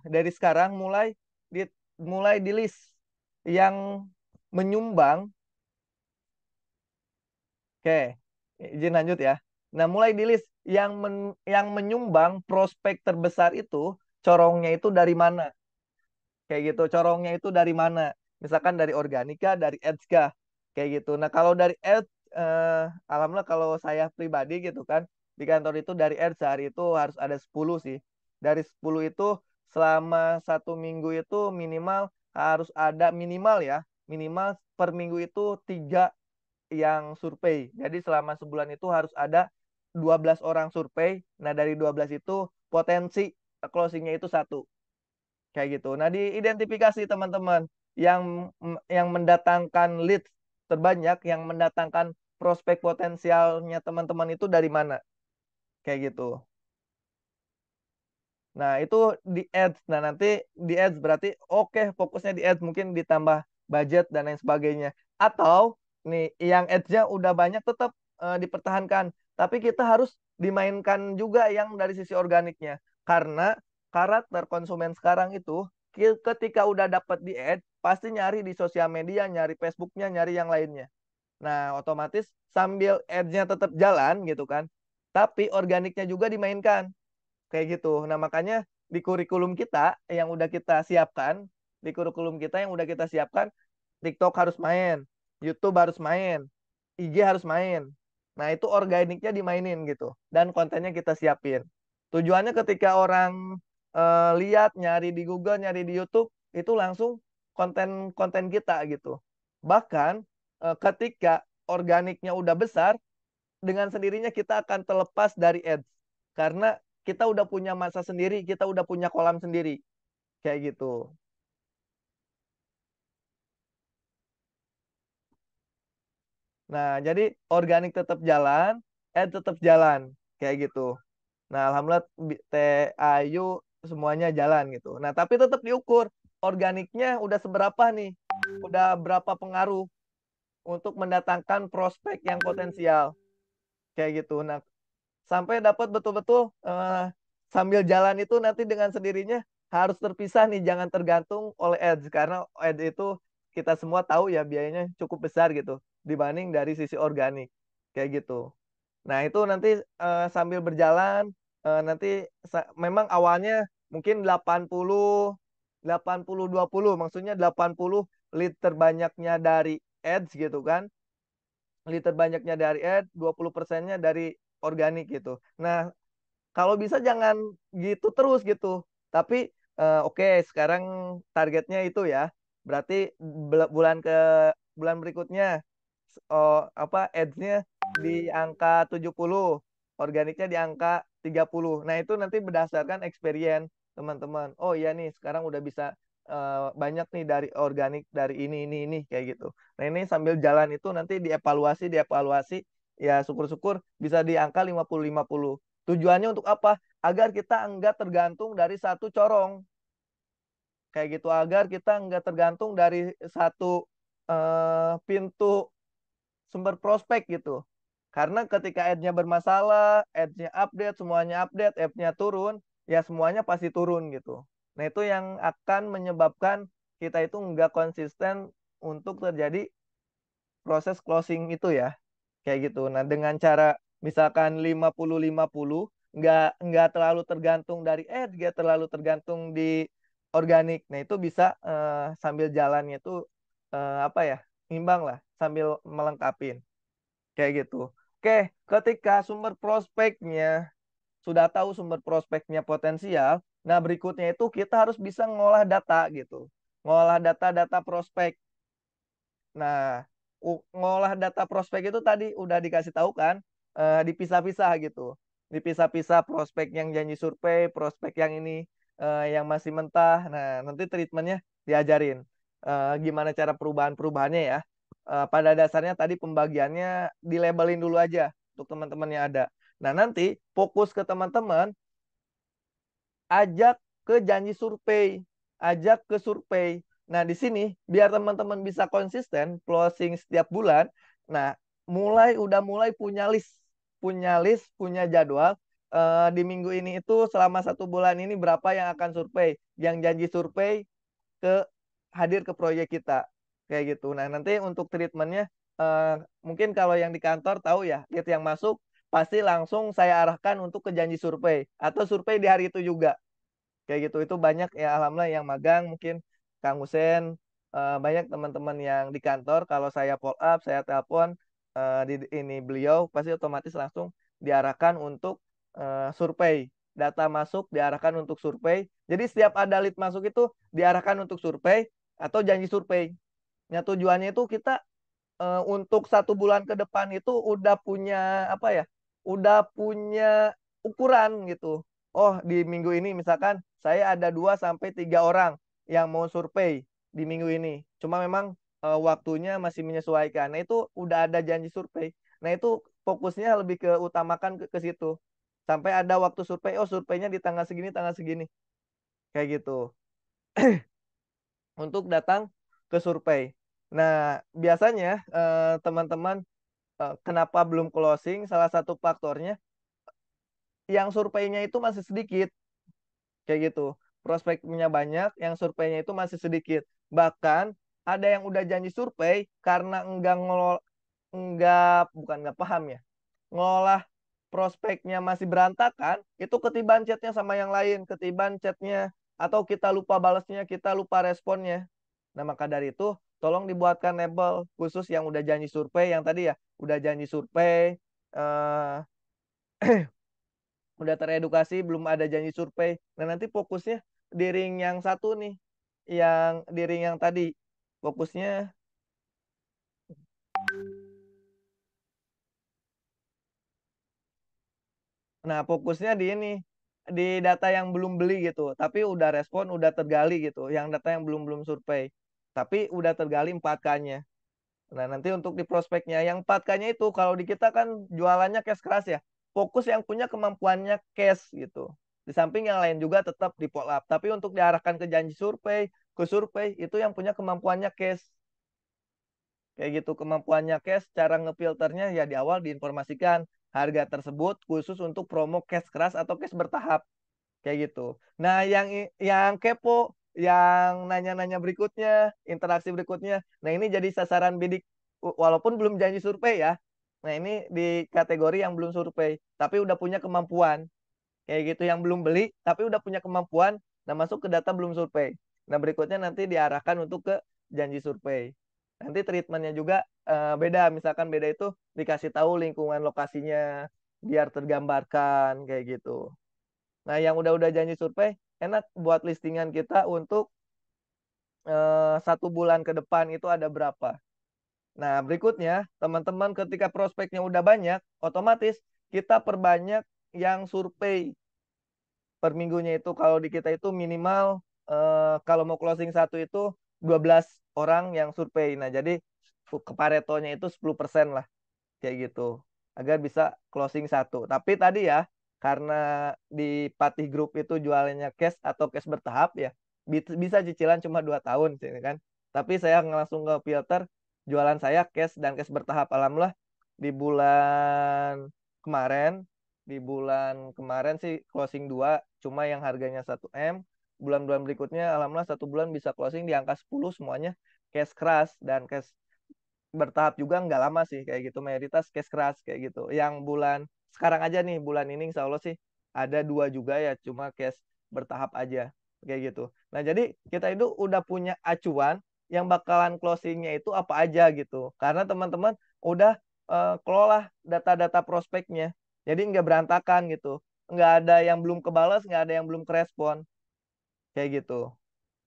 dari sekarang di mulai di list yang menyumbang. Oke, izin lanjut ya. Nah, mulai di list yang menyumbang prospek terbesar itu corongnya itu dari mana? Kayak gitu. Corongnya itu dari mana? Misalkan dari organika, dari ads kah? Kayak gitu. Nah, kalau dari ads alhamdulillah kalau saya pribadi gitu kan di kantor itu dari ads sehari itu harus ada 10 sih. Dari 10 itu selama 1 minggu itu minimal harus ada minimal ya. Minimal per minggu itu 3 yang survei. Jadi selama sebulan itu harus ada 12 orang survei. Nah, dari 12 itu potensi closingnya itu satu. Kayak gitu. Nah, diidentifikasi teman-teman yang mendatangkan lead terbanyak, yang mendatangkan prospek potensialnya teman-teman itu dari mana, kayak gitu. Nah, itu di ads. Nah, nanti di ads berarti oke, fokusnya di ads, mungkin ditambah budget dan lain sebagainya. Atau nih yang ads-nya udah banyak tetap dipertahankan, tapi kita harus dimainkan juga yang dari sisi organiknya. Karena karakter konsumen sekarang itu ketika udah dapat di ads, pasti nyari di sosial media, nyari Facebooknya, nyari yang lainnya. Nah, otomatis sambil ads-nya tetap jalan gitu kan, tapi organiknya juga dimainkan. Kayak gitu. Nah, makanya di kurikulum kita yang udah kita siapkan, di kurikulum kita yang udah kita siapkan, TikTok harus main, YouTube harus main, IG harus main. Nah, itu organiknya dimainin gitu. Dan kontennya kita siapin. Tujuannya ketika orang lihat, nyari di Google, nyari di YouTube, itu langsung konten-konten kita gitu. Bahkan ketika organiknya udah besar, dengan sendirinya kita akan terlepas dari ads. Karena kita udah punya masa sendiri, kita udah punya kolam sendiri. Kayak gitu. Nah, jadi organik tetap jalan, ads tetap jalan. Kayak gitu. Nah, alhamdulillah TAU semuanya jalan gitu. Nah, tapi tetap diukur. Organiknya udah seberapa nih? Udah berapa pengaruh untuk mendatangkan prospek yang potensial. Kayak gitu. Nah, sampai dapat betul-betul sambil jalan itu nanti dengan sendirinya harus terpisah nih, jangan tergantung oleh ads karena ads itu kita semua tahu ya biayanya cukup besar gitu dibanding dari sisi organik kayak gitu. Nah, itu nanti sambil berjalan nanti memang awalnya mungkin 80 80 20, maksudnya 80 lead terbanyaknya dari ads gitu kan. Lead terbanyaknya dari ads, 20%-nya dari organik gitu. Nah, kalau bisa jangan gitu terus gitu. Tapi oke, sekarang targetnya itu ya. Berarti bulan berikutnya apa ads-nya di angka 70, organiknya di angka 30. Nah, itu nanti berdasarkan experience teman-teman. Oh iya nih, sekarang udah bisa banyak nih dari organik dari ini kayak gitu. Nah, ini sambil jalan itu nanti dievaluasi dievaluasi ya syukur-syukur bisa di angka 50-50. Tujuannya untuk apa? Agar kita enggak tergantung dari satu corong. Kayak gitu agar kita enggak tergantung dari satu pintu sumber prospek gitu. Karena ketika ad-nya bermasalah, ad-nya update, semuanya update, app-nya turun, ya semuanya pasti turun gitu. Nah, itu yang akan menyebabkan kita itu enggak konsisten untuk terjadi proses closing itu ya. Kayak gitu. Nah, dengan cara misalkan 50-50, nggak terlalu tergantung dari ads, nggak terlalu tergantung di organik. Nah, itu bisa sambil jalannya itu apa ya? Imbang lah sambil melengkapin. Kayak gitu. Oke, ketika sumber prospeknya sudah tahu sumber prospeknya potensial, nah berikutnya itu kita harus bisa ngolah data gitu. Ngolah data-data prospek. Nah, ngolah data prospek itu tadi udah dikasih tahu kan, dipisah-pisah gitu. Dipisah-pisah prospek yang janji survei, prospek yang ini yang masih mentah. Nah, nanti treatmentnya diajarin. Gimana cara perubahan-perubahannya ya. Pada dasarnya tadi pembagiannya dilabelin dulu aja untuk teman-teman yang ada. Nah, nanti fokus ke teman-teman, ajak ke janji survei, ajak ke survei. Nah, di sini biar teman-teman bisa konsisten closing setiap bulan. Nah, udah mulai punya list, punya jadwal. Di minggu ini itu selama 1 bulan ini berapa yang akan survei, yang janji survei ke hadir ke proyek kita, kayak gitu. Nah, nanti untuk treatmentnya mungkin kalau yang di kantor tahu ya, lead yang masuk pasti langsung saya arahkan untuk ke janji survei atau survei di hari itu juga. Kayak gitu itu banyak ya alhamdulillah yang magang mungkin Kang Husen, banyak teman-teman yang di kantor kalau saya follow up saya telepon di ini beliau pasti otomatis langsung diarahkan untuk survei, data masuk diarahkan untuk survei, jadi setiap ada lead masuk itu diarahkan untuk survei atau janji survei. Nah, tujuannya itu kita untuk 1 bulan ke depan itu udah punya apa ya? Udah punya ukuran gitu. Oh, di minggu ini misalkan saya ada 2 sampai 3 orang yang mau survei di minggu ini. Cuma memang waktunya masih menyesuaikan. Nah, itu udah ada janji survei. Nah itu fokusnya lebih ke utamakan ke situ. Sampai ada waktu survei, oh surveinya di tanggal segini kayak gitu. Untuk datang ke survei. Nah biasanya teman-teman kenapa belum closing? Salah satu faktornya yang surveinya itu masih sedikit kayak gitu. Prospeknya banyak, yang surveinya itu masih sedikit. Bahkan ada yang udah janji survei karena enggak bukan enggak paham ya. Ngolah prospeknya masih berantakan, itu ketiban chatnya sama yang lain, ketiban chatnya atau kita lupa balasnya, kita lupa responnya. Nah, maka dari itu tolong dibuatkan label khusus yang udah janji survei yang tadi ya, udah janji survei eh udah teredukasi, belum ada janji survei. Nah, nanti fokusnya di ring yang satu nih, yang di ring yang tadi. Fokusnya, nah fokusnya di ini, di data yang belum beli gitu, tapi udah respon, udah tergali gitu, yang data yang belum belum survei, tapi udah tergali 4K-nya. Nah, nanti untuk di prospeknya, yang 4K-nya itu kalau di kita kan jualannya cash keras ya, fokus yang punya kemampuannya cash gitu. Di samping yang lain juga tetap di follow up, tapi untuk diarahkan ke janji survei, ke survei, itu yang punya kemampuannya cash. Kayak gitu kemampuannya cash, cara ngefilternya ya di awal diinformasikan harga tersebut khusus untuk promo cash keras atau cash bertahap kayak gitu. Nah, yang kepo, yang nanya-nanya berikutnya, interaksi berikutnya. Nah, ini jadi sasaran bidik walaupun belum janji survei ya. Nah, ini di kategori yang belum survei, tapi udah punya kemampuan. Kayak gitu yang belum beli tapi udah punya kemampuan, nah masuk ke data belum survei. Nah, berikutnya nanti diarahkan untuk ke janji survei. Nanti treatmentnya juga beda, misalkan beda itu dikasih tahu lingkungan lokasinya biar tergambarkan kayak gitu. Nah, yang udah janji survei enak buat listingan kita untuk 1 bulan ke depan itu ada berapa. Nah, berikutnya teman-teman ketika prospeknya udah banyak, otomatis kita perbanyak yang survei per minggunya itu. Kalau di kita itu minimal kalau mau closing satu itu 12 orang yang survei. Nah, jadi ke Paretonya itu 10% lah kayak gitu agar bisa closing satu. Tapi tadi ya karena di Patih Group itu jualannya cash atau cash bertahap ya bisa cicilan cuma 2 tahun sini kan. Tapi saya langsung ke filter jualan saya cash dan cash bertahap. Alhamdulillah di kemarin bulan kemarin sih closing 2 cuma yang harganya 1 M. Bulan-bulan berikutnya alhamdulillah 1 bulan bisa closing di angka 10 semuanya cash keras dan cash bertahap juga nggak lama sih kayak gitu, mayoritas cash keras kayak gitu. Yang bulan sekarang aja nih bulan ini insya Allah sih ada 2 juga ya cuma cash bertahap aja kayak gitu. Nah, jadi kita itu udah punya acuan yang bakalan closingnya itu apa aja gitu karena teman-teman udah kelola data-data prospeknya, jadi nggak berantakan gitu, nggak ada yang belum kebalas, nggak ada yang belum kerespon kayak gitu.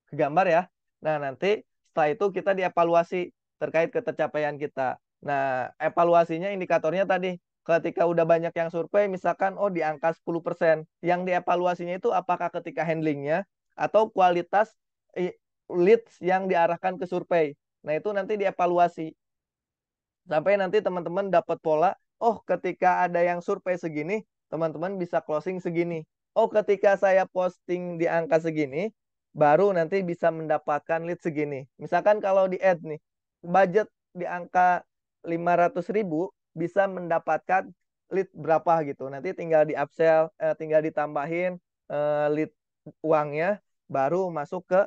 Kegambar ya. Nah, nanti setelah itu kita dievaluasi terkait ketercapaian kita. Nah, evaluasinya indikatornya tadi ketika udah banyak yang survei misalkan oh di angka 10%. Yang dievaluasinya itu apakah ketika handlingnya atau kualitas leads yang diarahkan ke survei. Nah, itu nanti dievaluasi sampai nanti teman-teman dapat pola, oh ketika ada yang survei segini, teman-teman bisa closing segini. Oh ketika saya posting di angka segini, baru nanti bisa mendapatkan lead segini. Misalkan kalau di ad nih, budget di angka 500.000 bisa mendapatkan lead berapa gitu. Nanti tinggal di upsell, tinggal ditambahin lead uangnya, baru masuk ke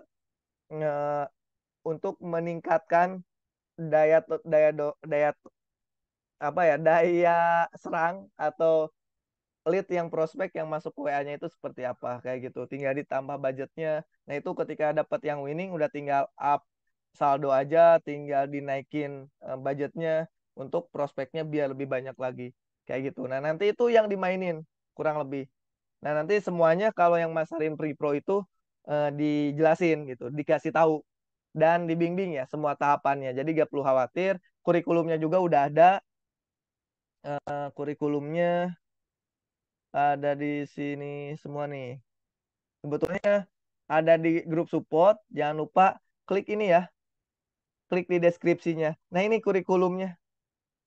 eh, untuk meningkatkan daya daya daya apa ya daya serang atau lead yang prospek yang masuk ke WA-nya itu seperti apa kayak gitu. Tinggal ditambah budgetnya. Nah, itu ketika dapat yang winning udah tinggal up saldo aja, tinggal dinaikin budgetnya untuk prospeknya biar lebih banyak lagi kayak gitu. Nah, nanti itu yang dimainin kurang lebih. Nah, nanti semuanya kalau yang masarin pre-pro itu dijelasin gitu, dikasih tahu dan dibimbing ya semua tahapannya. Jadi gak perlu khawatir, kurikulumnya juga udah ada. Kurikulumnya ada di sini semua nih. Sebetulnya ada di grup support. Jangan lupa klik ini ya, klik di deskripsinya. Nah, ini kurikulumnya.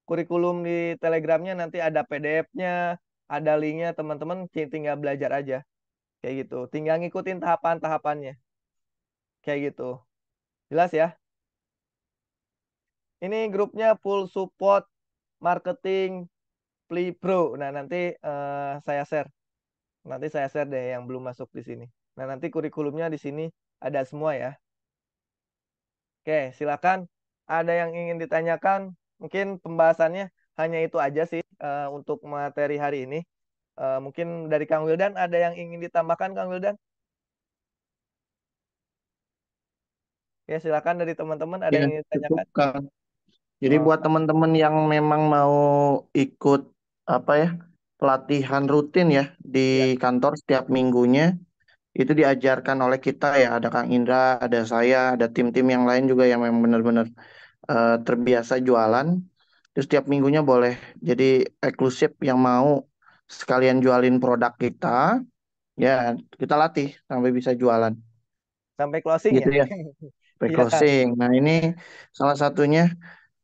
kurikulum di Telegramnya nanti ada PDF-nya, ada linknya, teman-teman tinggal belajar aja. Kayak gitu. Tinggal ngikutin tahapan-tahapannya. Kayak gitu. Jelas ya? Ini grupnya full support marketing Play Pro. Nah, nanti saya share. Nanti saya share deh yang belum masuk di sini. Nah, nanti kurikulumnya di sini ada semua ya. Oke, silakan. Ada yang ingin ditanyakan? Mungkin pembahasannya hanya itu aja sih untuk materi hari ini. Mungkin dari Kang Wildan ada yang ingin ditambahkan, Kang Wildan? Ya, silakan dari teman-teman ada Ya, yang ingin cukup ditanyakan. Kang. Jadi Oh, buat teman-teman yang memang mau ikut apa ya pelatihan rutin ya di ya, kantor setiap minggunya, itu diajarkan oleh kita ya. Ada Kang Indra, ada saya, ada tim-tim yang lain juga yang memang benar-benar terbiasa jualan. Terus setiap minggunya boleh. Jadi eksklusif yang mau sekalian jualin produk kita, ya kita latih sampai bisa jualan. sampai closing Gitu ya. ya, sampai Iya, Kang. closing. Nah ini salah satunya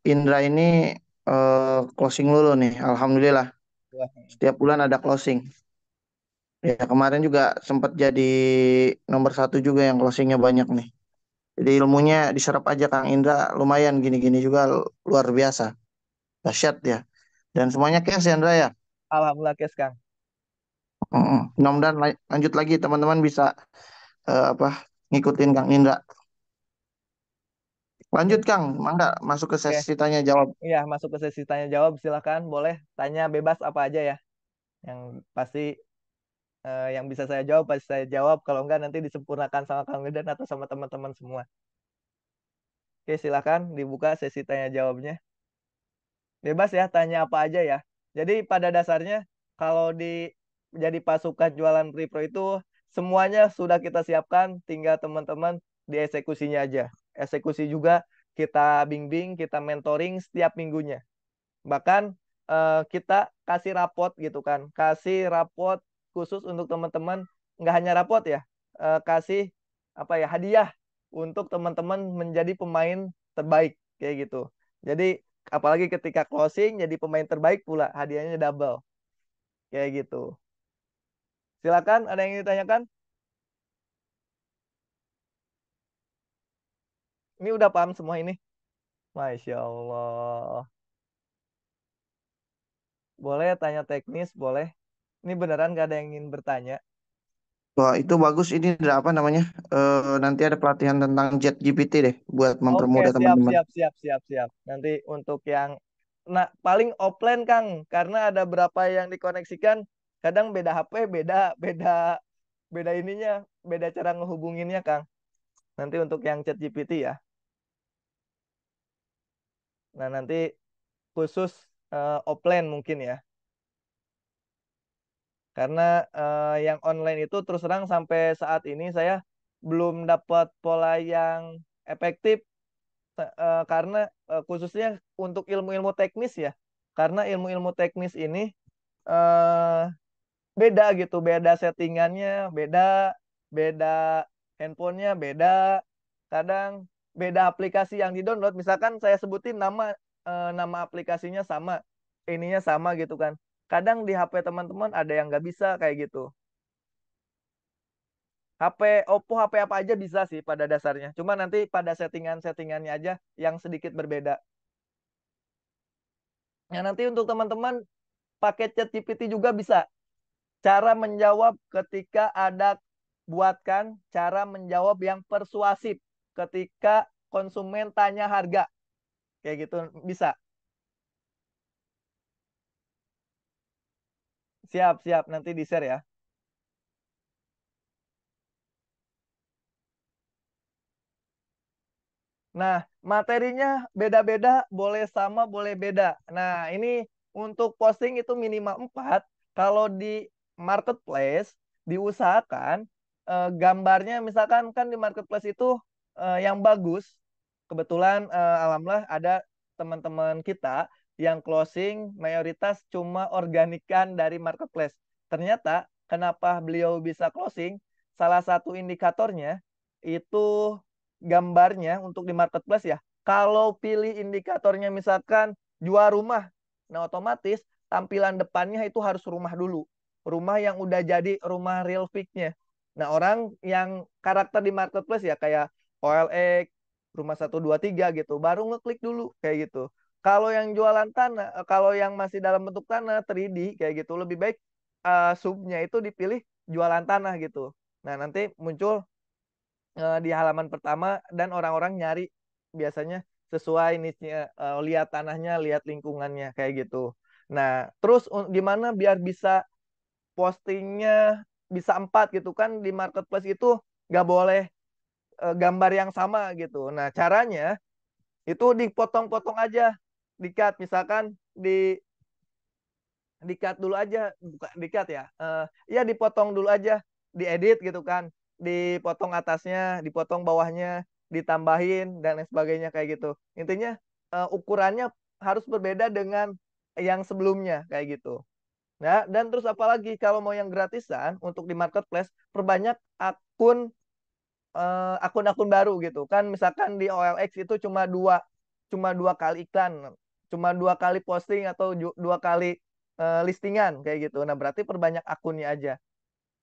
Indra ini closing dulu nih. Alhamdulillah Wah, setiap bulan ada closing. Ya kemarin juga sempat jadi nomor satu juga yang closingnya banyak nih. Jadi ilmunya diserap aja Kang Indra lumayan gini-gini juga luar biasa. Dahsyat ya. Dan semuanya cash ya Indra ya. Alhamdulillah, Kes, Kang. Mudah-mudahan lanjut lagi teman-teman bisa apa ngikutin Kang Indra. Lanjut Kang, mangga masuk ke Oke, sesi tanya jawab. iya masuk ke sesi tanya jawab. Silakan, boleh tanya bebas apa aja ya. Yang pasti yang bisa saya jawab pasti saya jawab. Kalau enggak nanti disempurnakan sama Kang Wildan atau sama teman-teman semua. Oke, silakan dibuka sesi tanya jawabnya. Bebas ya, tanya apa aja ya. Jadi pada dasarnya kalau di jadi pasukan jualan Repro itu semuanya sudah kita siapkan, tinggal teman-teman dieksekusinya aja. Eksekusi juga kita bimbing, kita mentoring setiap minggunya. Bahkan kita kasih rapot gitu kan, kasih rapot khusus untuk teman-teman, nggak hanya rapot ya, kasih apa ya hadiah untuk teman-teman menjadi pemain terbaik kayak gitu. Jadi apalagi ketika closing jadi pemain terbaik pula hadiahnya double kayak gitu. Silakan ada yang ingin ditanyakan? Ini udah paham semua ini? Masya Allah. Boleh tanya teknis, boleh. Ini beneran gak ada yang ingin bertanya? Wah, itu bagus ini ada apa namanya? Nanti ada pelatihan tentang ChatGPT deh buat Oke, mempermudah siap, teman-teman. siap, siap, siap, siap. Nanti untuk yang, nah paling offline Kang, karena ada berapa yang dikoneksikan, kadang beda HP, beda, beda, beda ininya, beda cara ngehubunginnya Kang. Nanti untuk yang chat GPT ya. Nah nanti khusus offline mungkin ya, karena yang online itu terus terang sampai saat ini saya belum dapat pola yang efektif karena khususnya untuk ilmu-ilmu teknis ya. Karena ilmu-ilmu teknis ini eh, beda gitu, beda settingannya, beda beda handphonenya, beda kadang beda aplikasi yang di-download. Misalkan saya sebutin nama aplikasinya sama, ininya sama gitu kan. Kadang di HP teman-teman ada yang nggak bisa kayak gitu. HP Oppo, HP apa aja bisa sih pada dasarnya. Cuma nanti pada settingan-settingannya aja yang sedikit berbeda. Ya nanti untuk teman-teman pakai chat GPT juga bisa. Cara menjawab ketika ada buatkan cara menjawab yang persuasif ketika konsumen tanya harga. Kayak gitu bisa. Siap, siap. Nanti di-share ya. Nah, materinya beda-beda, boleh sama, boleh beda. Nah, ini untuk posting itu minimal 4. Kalau di marketplace, diusahakan gambarnya, misalkan kan di marketplace itu yang bagus. Kebetulan, alhamdulillah ada teman-teman kita yang closing mayoritas cuma organikan dari marketplace. Ternyata, kenapa beliau bisa closing? Salah satu indikatornya itu gambarnya untuk di marketplace ya. Kalau pilih indikatornya misalkan jual rumah. Nah, otomatis tampilan depannya itu harus rumah dulu. Rumah yang udah jadi rumah real fix-nya. Nah, orang yang karakter di marketplace ya kayak OLX, rumah 123 gitu, baru ngeklik dulu kayak gitu. Kalau yang jualan tanah, kalau yang masih dalam bentuk tanah 3D kayak gitu, lebih baik subnya itu dipilih jualan tanah gitu. Nah, nanti muncul di halaman pertama dan orang-orang nyari biasanya sesuai niche-nya, lihat tanahnya, lihat lingkungannya kayak gitu. Nah, terus gimana biar bisa postingnya bisa 4 gitu kan di marketplace itu nggak boleh gambar yang sama gitu. Nah, caranya itu dipotong-potong aja, di-cut misalkan di-cut dulu aja, bukan di-cut ya, ya dipotong dulu aja, diedit gitu kan, dipotong atasnya, dipotong bawahnya, ditambahin dan lain sebagainya kayak gitu. Intinya ukurannya harus berbeda dengan yang sebelumnya kayak gitu. Nah, dan terus apalagi kalau mau yang gratisan untuk di marketplace, perbanyak akun-akun baru gitu kan. Misalkan di OLX itu cuma dua kali iklan, cuma 2 kali posting atau 2 kali listingan kayak gitu. Nah, berarti perbanyak akunnya aja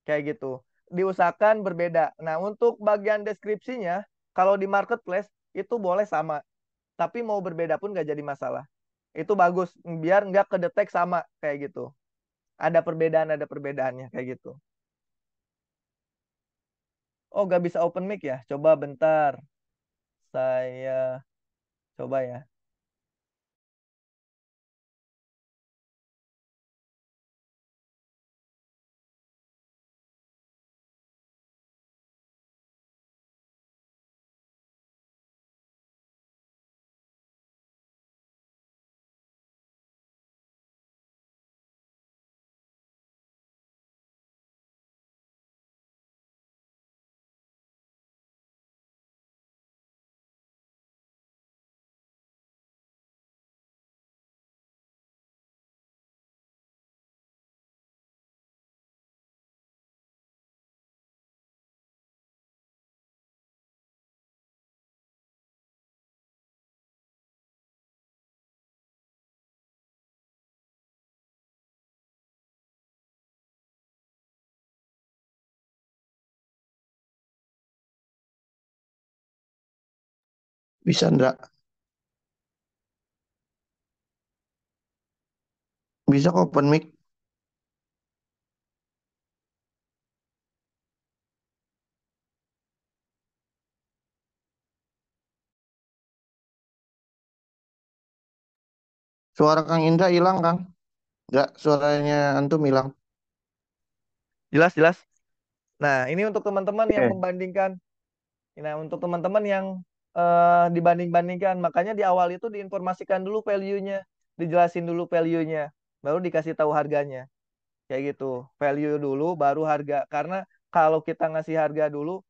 kayak gitu. Diusahakan berbeda. Nah, untuk bagian deskripsinya, kalau di marketplace itu boleh sama, tapi mau berbeda pun nggak jadi masalah. Itu bagus, biar nggak kedetek sama kayak gitu. Ada perbedaannya kayak gitu. Oh, nggak bisa open mic ya? Coba bentar, saya coba ya. Bisa nggak? Bisa kok open mic. Suara Kang Indra hilang, Kang. Nggak, suaranya antum hilang. Jelas, jelas. Nah, ini untuk teman-teman yang Oke. membandingkan. Nah, untuk teman-teman yang dibanding-bandingkan, makanya di awal itu diinformasikan dulu value-nya, dijelasin dulu value-nya, baru dikasih tahu harganya. Kayak gitu. Value dulu, baru harga. Karena kalau kita ngasih harga dulu,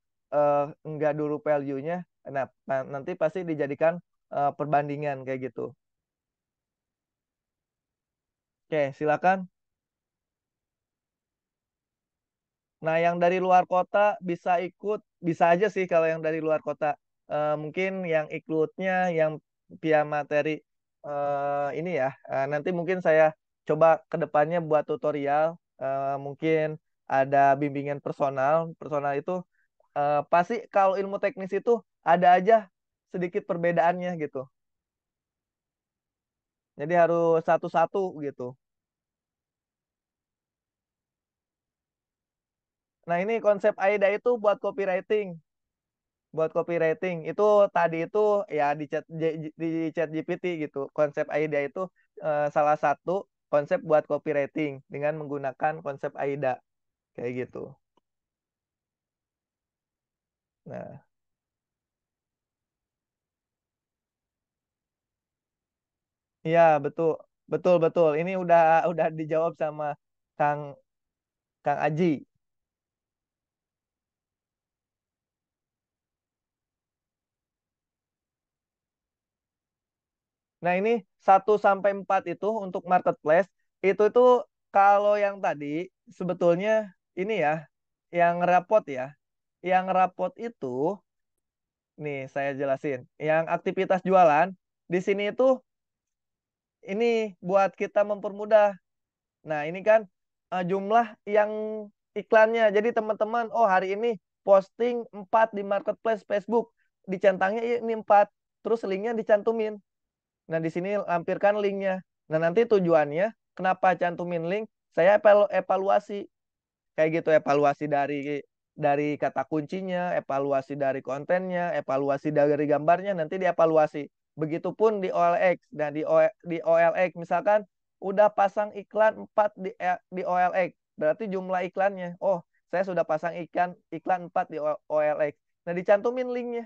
enggak dulu value-nya, nah, nanti pasti dijadikan perbandingan kayak gitu. Oke, silakan. Nah, yang dari luar kota bisa ikut, bisa aja sih kalau yang dari luar kota. Mungkin yang ikutnya yang via materi ini ya. Nanti mungkin saya coba ke depannya buat tutorial. Mungkin ada bimbingan personal. Personal itu pasti kalau ilmu teknis itu ada aja sedikit perbedaannya gitu. Jadi harus satu-satu gitu. Nah, ini konsep AIDA itu buat copywriting. Buat copywriting itu tadi itu ya di chat GPT gitu. Konsep AIDA itu salah satu konsep buat copywriting dengan menggunakan konsep AIDA kayak gitu. Nah, iya betul, betul betul. Ini udah dijawab sama Kang Kang Aji. Nah, ini 1 sampai 4 itu untuk marketplace itu kalau yang tadi sebetulnya ini ya yang rapot ya. Yang rapot itu nih saya jelasin. Yang aktivitas jualan di sini itu ini buat kita mempermudah. Nah, ini kan jumlah yang iklannya. Jadi teman-teman, oh hari ini posting 4 di marketplace Facebook. Dicentangnya ini 4. Terus linknya dicantumin. Nah, di sini lampirkan linknya. Nah, nanti tujuannya, kenapa cantumin link? Saya evaluasi. Kayak gitu, evaluasi dari kata kuncinya, evaluasi dari kontennya, evaluasi dari gambarnya, nanti dievaluasi. Begitupun di OLX. Dan di OLX misalkan udah pasang iklan 4 di OLX, berarti jumlah iklannya. Oh, saya sudah pasang iklan 4 di OLX. Nah, dicantumin linknya.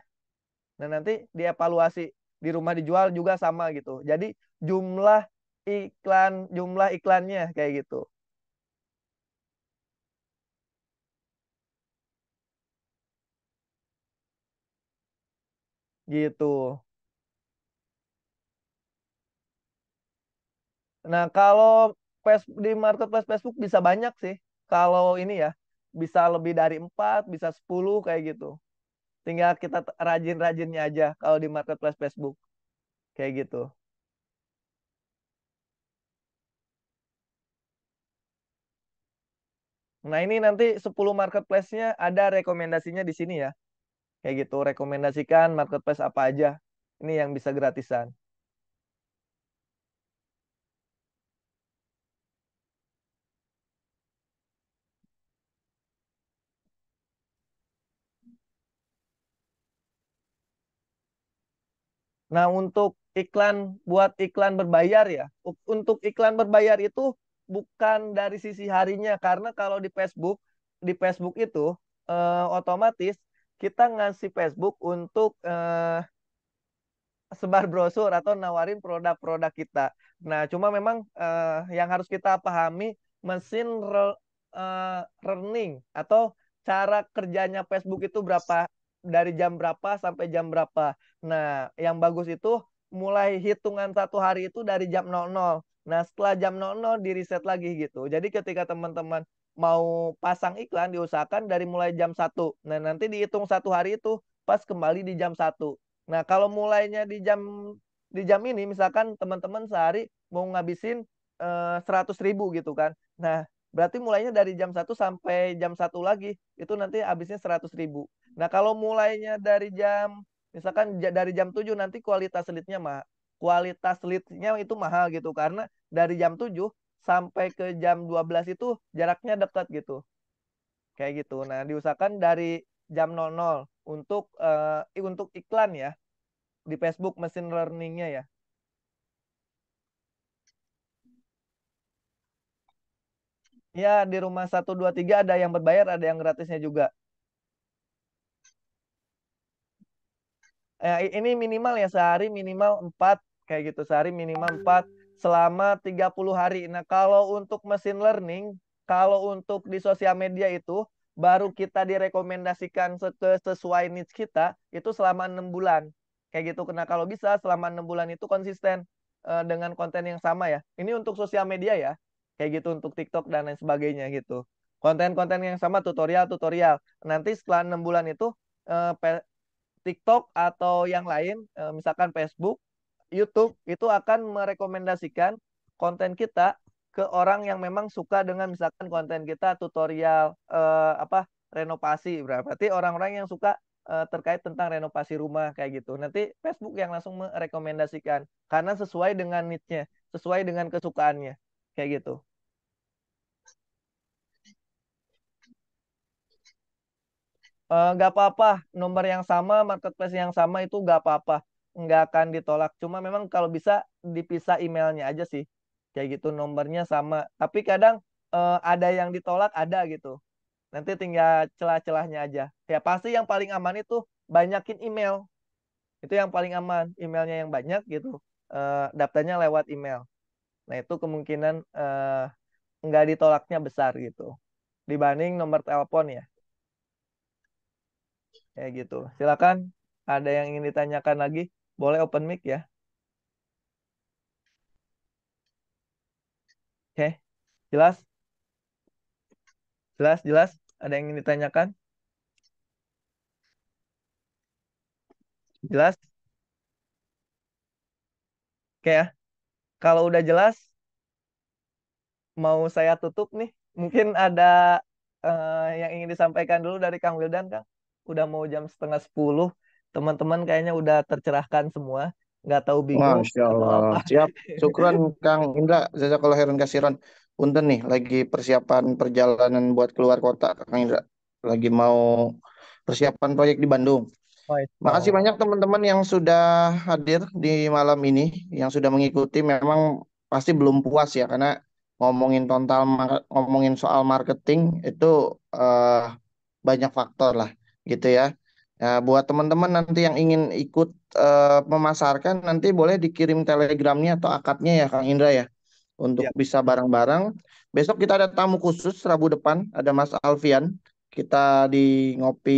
Nah, nanti dievaluasi di rumah dijual juga sama gitu. Jadi jumlah jumlah iklannya kayak gitu. Gitu. Nah, kalau di marketplace Facebook bisa banyak sih. Kalau ini ya, bisa lebih dari 4, bisa 10 kayak gitu. Tinggal kita rajin-rajinnya aja kalau di marketplace Facebook. Kayak gitu. Nah, ini nanti 10 marketplace-nya ada rekomendasinya di sini ya. Kayak gitu, rekomendasikan marketplace apa aja. Ini yang bisa gratisan. Nah, buat iklan berbayar ya. Untuk iklan berbayar itu bukan dari sisi harinya, karena kalau di Facebook itu otomatis kita ngasih Facebook untuk sebar brosur atau nawarin produk-produk kita. Nah, cuma memang yang harus kita pahami mesin learning atau cara kerjanya Facebook itu dari jam berapa sampai jam berapa. Nah, yang bagus itu mulai hitungan satu hari itu dari jam 00. Nah, setelah jam 00 di reset lagi gitu. Jadi ketika teman-teman mau pasang iklan diusahakan dari mulai jam 1. Nah, nanti dihitung satu hari itu pas kembali di jam 1. Nah, kalau mulainya di jam ini, misalkan teman-teman sehari mau ngabisin 100.000 gitu kan. Nah, berarti mulainya dari jam 1 sampai jam 1 lagi, itu nanti habisnya 100.000. Nah, kalau mulainya misalkan dari jam 7 nanti kualitas leadnya itu mahal gitu. Karena dari jam 7 sampai ke jam 12 itu jaraknya dekat gitu. Kayak gitu. Nah, diusahakan dari jam 00 untuk iklan ya di Facebook mesin learningnya ya. Ya, di rumah 1, 2, 3 ada yang berbayar, ada yang gratisnya juga. Ini minimal ya, sehari minimal 4 kayak gitu. Sehari minimal 4 selama 30 hari. Nah, kalau untuk mesin learning, kalau untuk di sosial media itu baru kita direkomendasikan sesuai needs kita itu selama 6 bulan. Kayak gitu. Nah, kalau bisa selama 6 bulan itu konsisten dengan konten yang sama ya. Ini untuk sosial media ya. Kayak gitu untuk TikTok dan lain sebagainya gitu. Konten-konten yang sama tutorial-tutorial. Nanti setelah 6 bulan itu eh, TikTok atau yang lain, misalkan Facebook, YouTube, itu akan merekomendasikan konten kita ke orang yang memang suka dengan misalkan konten kita tutorial renovasi. Berarti orang-orang yang suka terkait tentang renovasi rumah kayak gitu. Nanti Facebook yang langsung merekomendasikan karena sesuai dengan needs-nya, sesuai dengan kesukaannya. Kayak gitu. Nggak apa-apa, nomor yang sama, marketplace yang sama itu nggak apa-apa, nggak akan ditolak. Cuma memang kalau bisa dipisah emailnya aja sih, kayak gitu nomornya sama. Tapi kadang ada yang ditolak, ada gitu. Nanti tinggal celah-celahnya aja. Ya pasti yang paling aman itu banyakin email, itu yang paling aman, emailnya yang banyak gitu. Daftarnya lewat email. Nah itu kemungkinan nggak ditolaknya besar gitu, dibanding nomor telepon ya. Kayak gitu. Silakan, ada yang ingin ditanyakan lagi? Boleh open mic ya. Oke, jelas? Jelas, jelas. Ada yang ingin ditanyakan? Jelas? Oke ya. kalau udah jelas mau saya tutup nih. Mungkin ada yang ingin disampaikan dulu dari Kang Wildan, Kang. Udah mau jam setengah 10. Teman-teman kayaknya udah tercerahkan semua. Nggak tahu bingung Masya atau Allah. apa. Siap. Syukron Kang Indra. Jazakallah khairan kasiran. Punten nih, lagi persiapan perjalanan buat keluar kota, Kang Indra. Lagi mau persiapan proyek di Bandung. Makasih Oh, banyak teman-teman yang sudah hadir di malam ini, yang sudah mengikuti. Memang pasti belum puas ya, karena ngomongin soal marketing itu eh, banyak faktor lah, gitu ya. Nah, buat teman-teman nanti yang ingin ikut memasarkan, nanti boleh dikirim telegramnya atau akadnya ya, Kang Indra ya, untuk iya, bisa bareng-bareng. Besok kita ada tamu khusus Rabu depan, ada Mas Alfian. Kita di ngopi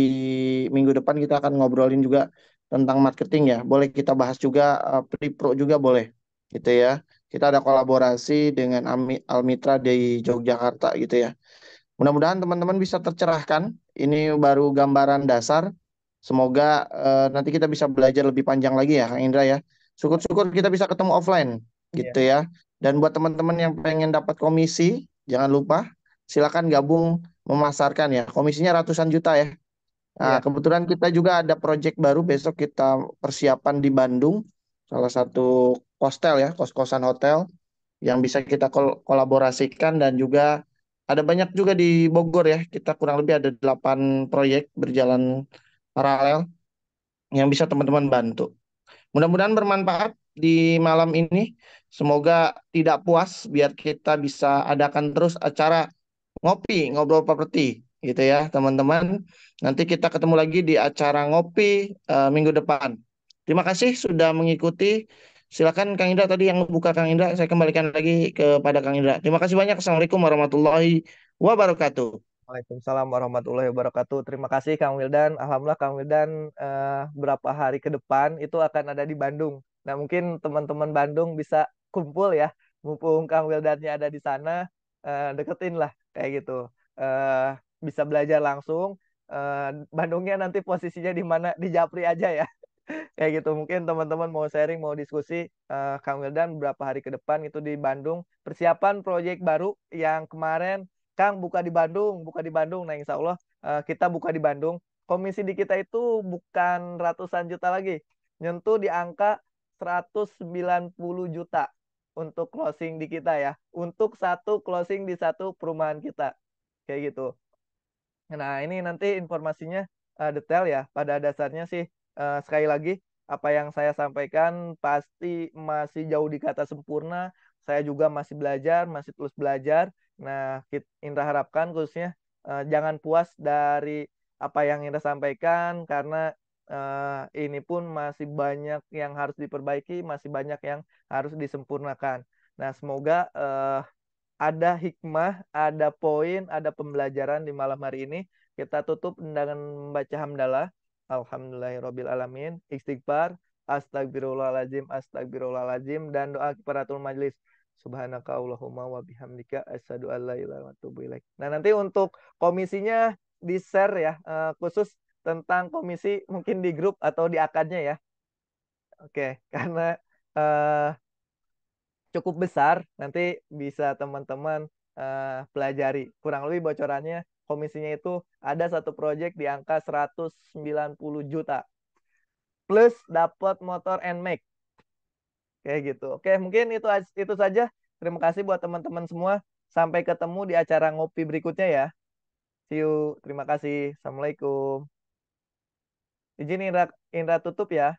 minggu depan kita akan ngobrolin juga tentang marketing ya. Boleh kita bahas juga pre-pro juga boleh, gitu ya. Kita ada kolaborasi dengan Almitra di Yogyakarta gitu ya. Mudah-mudahan teman-teman bisa tercerahkan. Ini baru gambaran dasar. Semoga nanti kita bisa belajar lebih panjang lagi ya, Kang Indra ya. Syukur-syukur kita bisa ketemu offline iya, gitu ya. Dan buat teman-teman yang pengen dapat komisi, jangan lupa silakan gabung memasarkan ya. Komisinya ratusan juta ya. Nah, iya, kebetulan kita juga ada project baru besok kita persiapan di Bandung, salah satu hostel ya, kos-kosan hotel yang bisa kita kolaborasikan dan juga ada banyak juga di Bogor ya. Kita kurang lebih ada 8 proyek berjalan paralel yang bisa teman-teman bantu. Mudah-mudahan bermanfaat di malam ini. Semoga tidak puas biar kita bisa adakan terus acara ngopi, ngobrol properti gitu ya, teman-teman. Nanti kita ketemu lagi di acara ngopi minggu depan. Terima kasih sudah mengikuti. Silakan Kang Indra tadi yang buka Kang Indra, saya kembalikan lagi kepada Kang Indra. Terima kasih banyak. Assalamualaikum warahmatullahi wabarakatuh. Waalaikumsalam warahmatullahi wabarakatuh. Terima kasih Kang Wildan. Alhamdulillah Kang Wildan berapa hari ke depan itu akan ada di Bandung. Nah mungkin teman-teman Bandung bisa kumpul ya. Mumpung Kang Wildannya ada di sana, deketin lah kayak gitu. Eh, bisa belajar langsung. Bandungnya nanti posisinya di mana? Di Japri aja ya. Kayak gitu. Mungkin teman-teman mau sharing, mau diskusi. Kang Wildan beberapa hari ke depan itu di Bandung. Persiapan proyek baru yang kemarin Kang buka di Bandung, buka di Bandung. Nah, insya Allah kita buka di Bandung. Komisi di kita itu bukan ratusan juta lagi, nyentuh di angka 190 juta untuk closing di kita ya, untuk satu closing di satu perumahan kita, kayak gitu. Nah, ini nanti informasinya detail ya. Pada dasarnya sih sekali lagi apa yang saya sampaikan pasti masih jauh di kata sempurna. Saya juga masih belajar, masih terus belajar. Nah, Indra harapkan khususnya jangan puas dari apa yang Indra sampaikan karena ini pun masih banyak yang harus diperbaiki, masih banyak yang harus disempurnakan. Nah, semoga ada hikmah, ada poin, ada pembelajaran di malam hari ini. Kita tutup dengan membaca hamdalah. Alhamdulillahirabbil alamin. Istighfar, astagfirullahaladzim, astagfirullahaladzim dan doa kifaratul majlis. Subhanaka Allahumma wa bihamdika asyhadu an la ilaha illa anta astaghfiruka wa atubu ilaik. Nah, nanti untuk komisinya di-share ya, khusus tentang komisi mungkin di grup atau di akadnya ya. Oke, karena eh, cukup besar, nanti bisa teman-teman pelajari. Kurang lebih bocorannya komisinya itu ada satu proyek di angka 190 juta plus dapat motor NMAX kayak gitu. Oke, mungkin itu saja. Terima kasih buat teman-teman semua. Sampai ketemu di acara ngopi berikutnya ya. See you. Terima kasih. Assalamualaikum. Izin Indra tutup ya.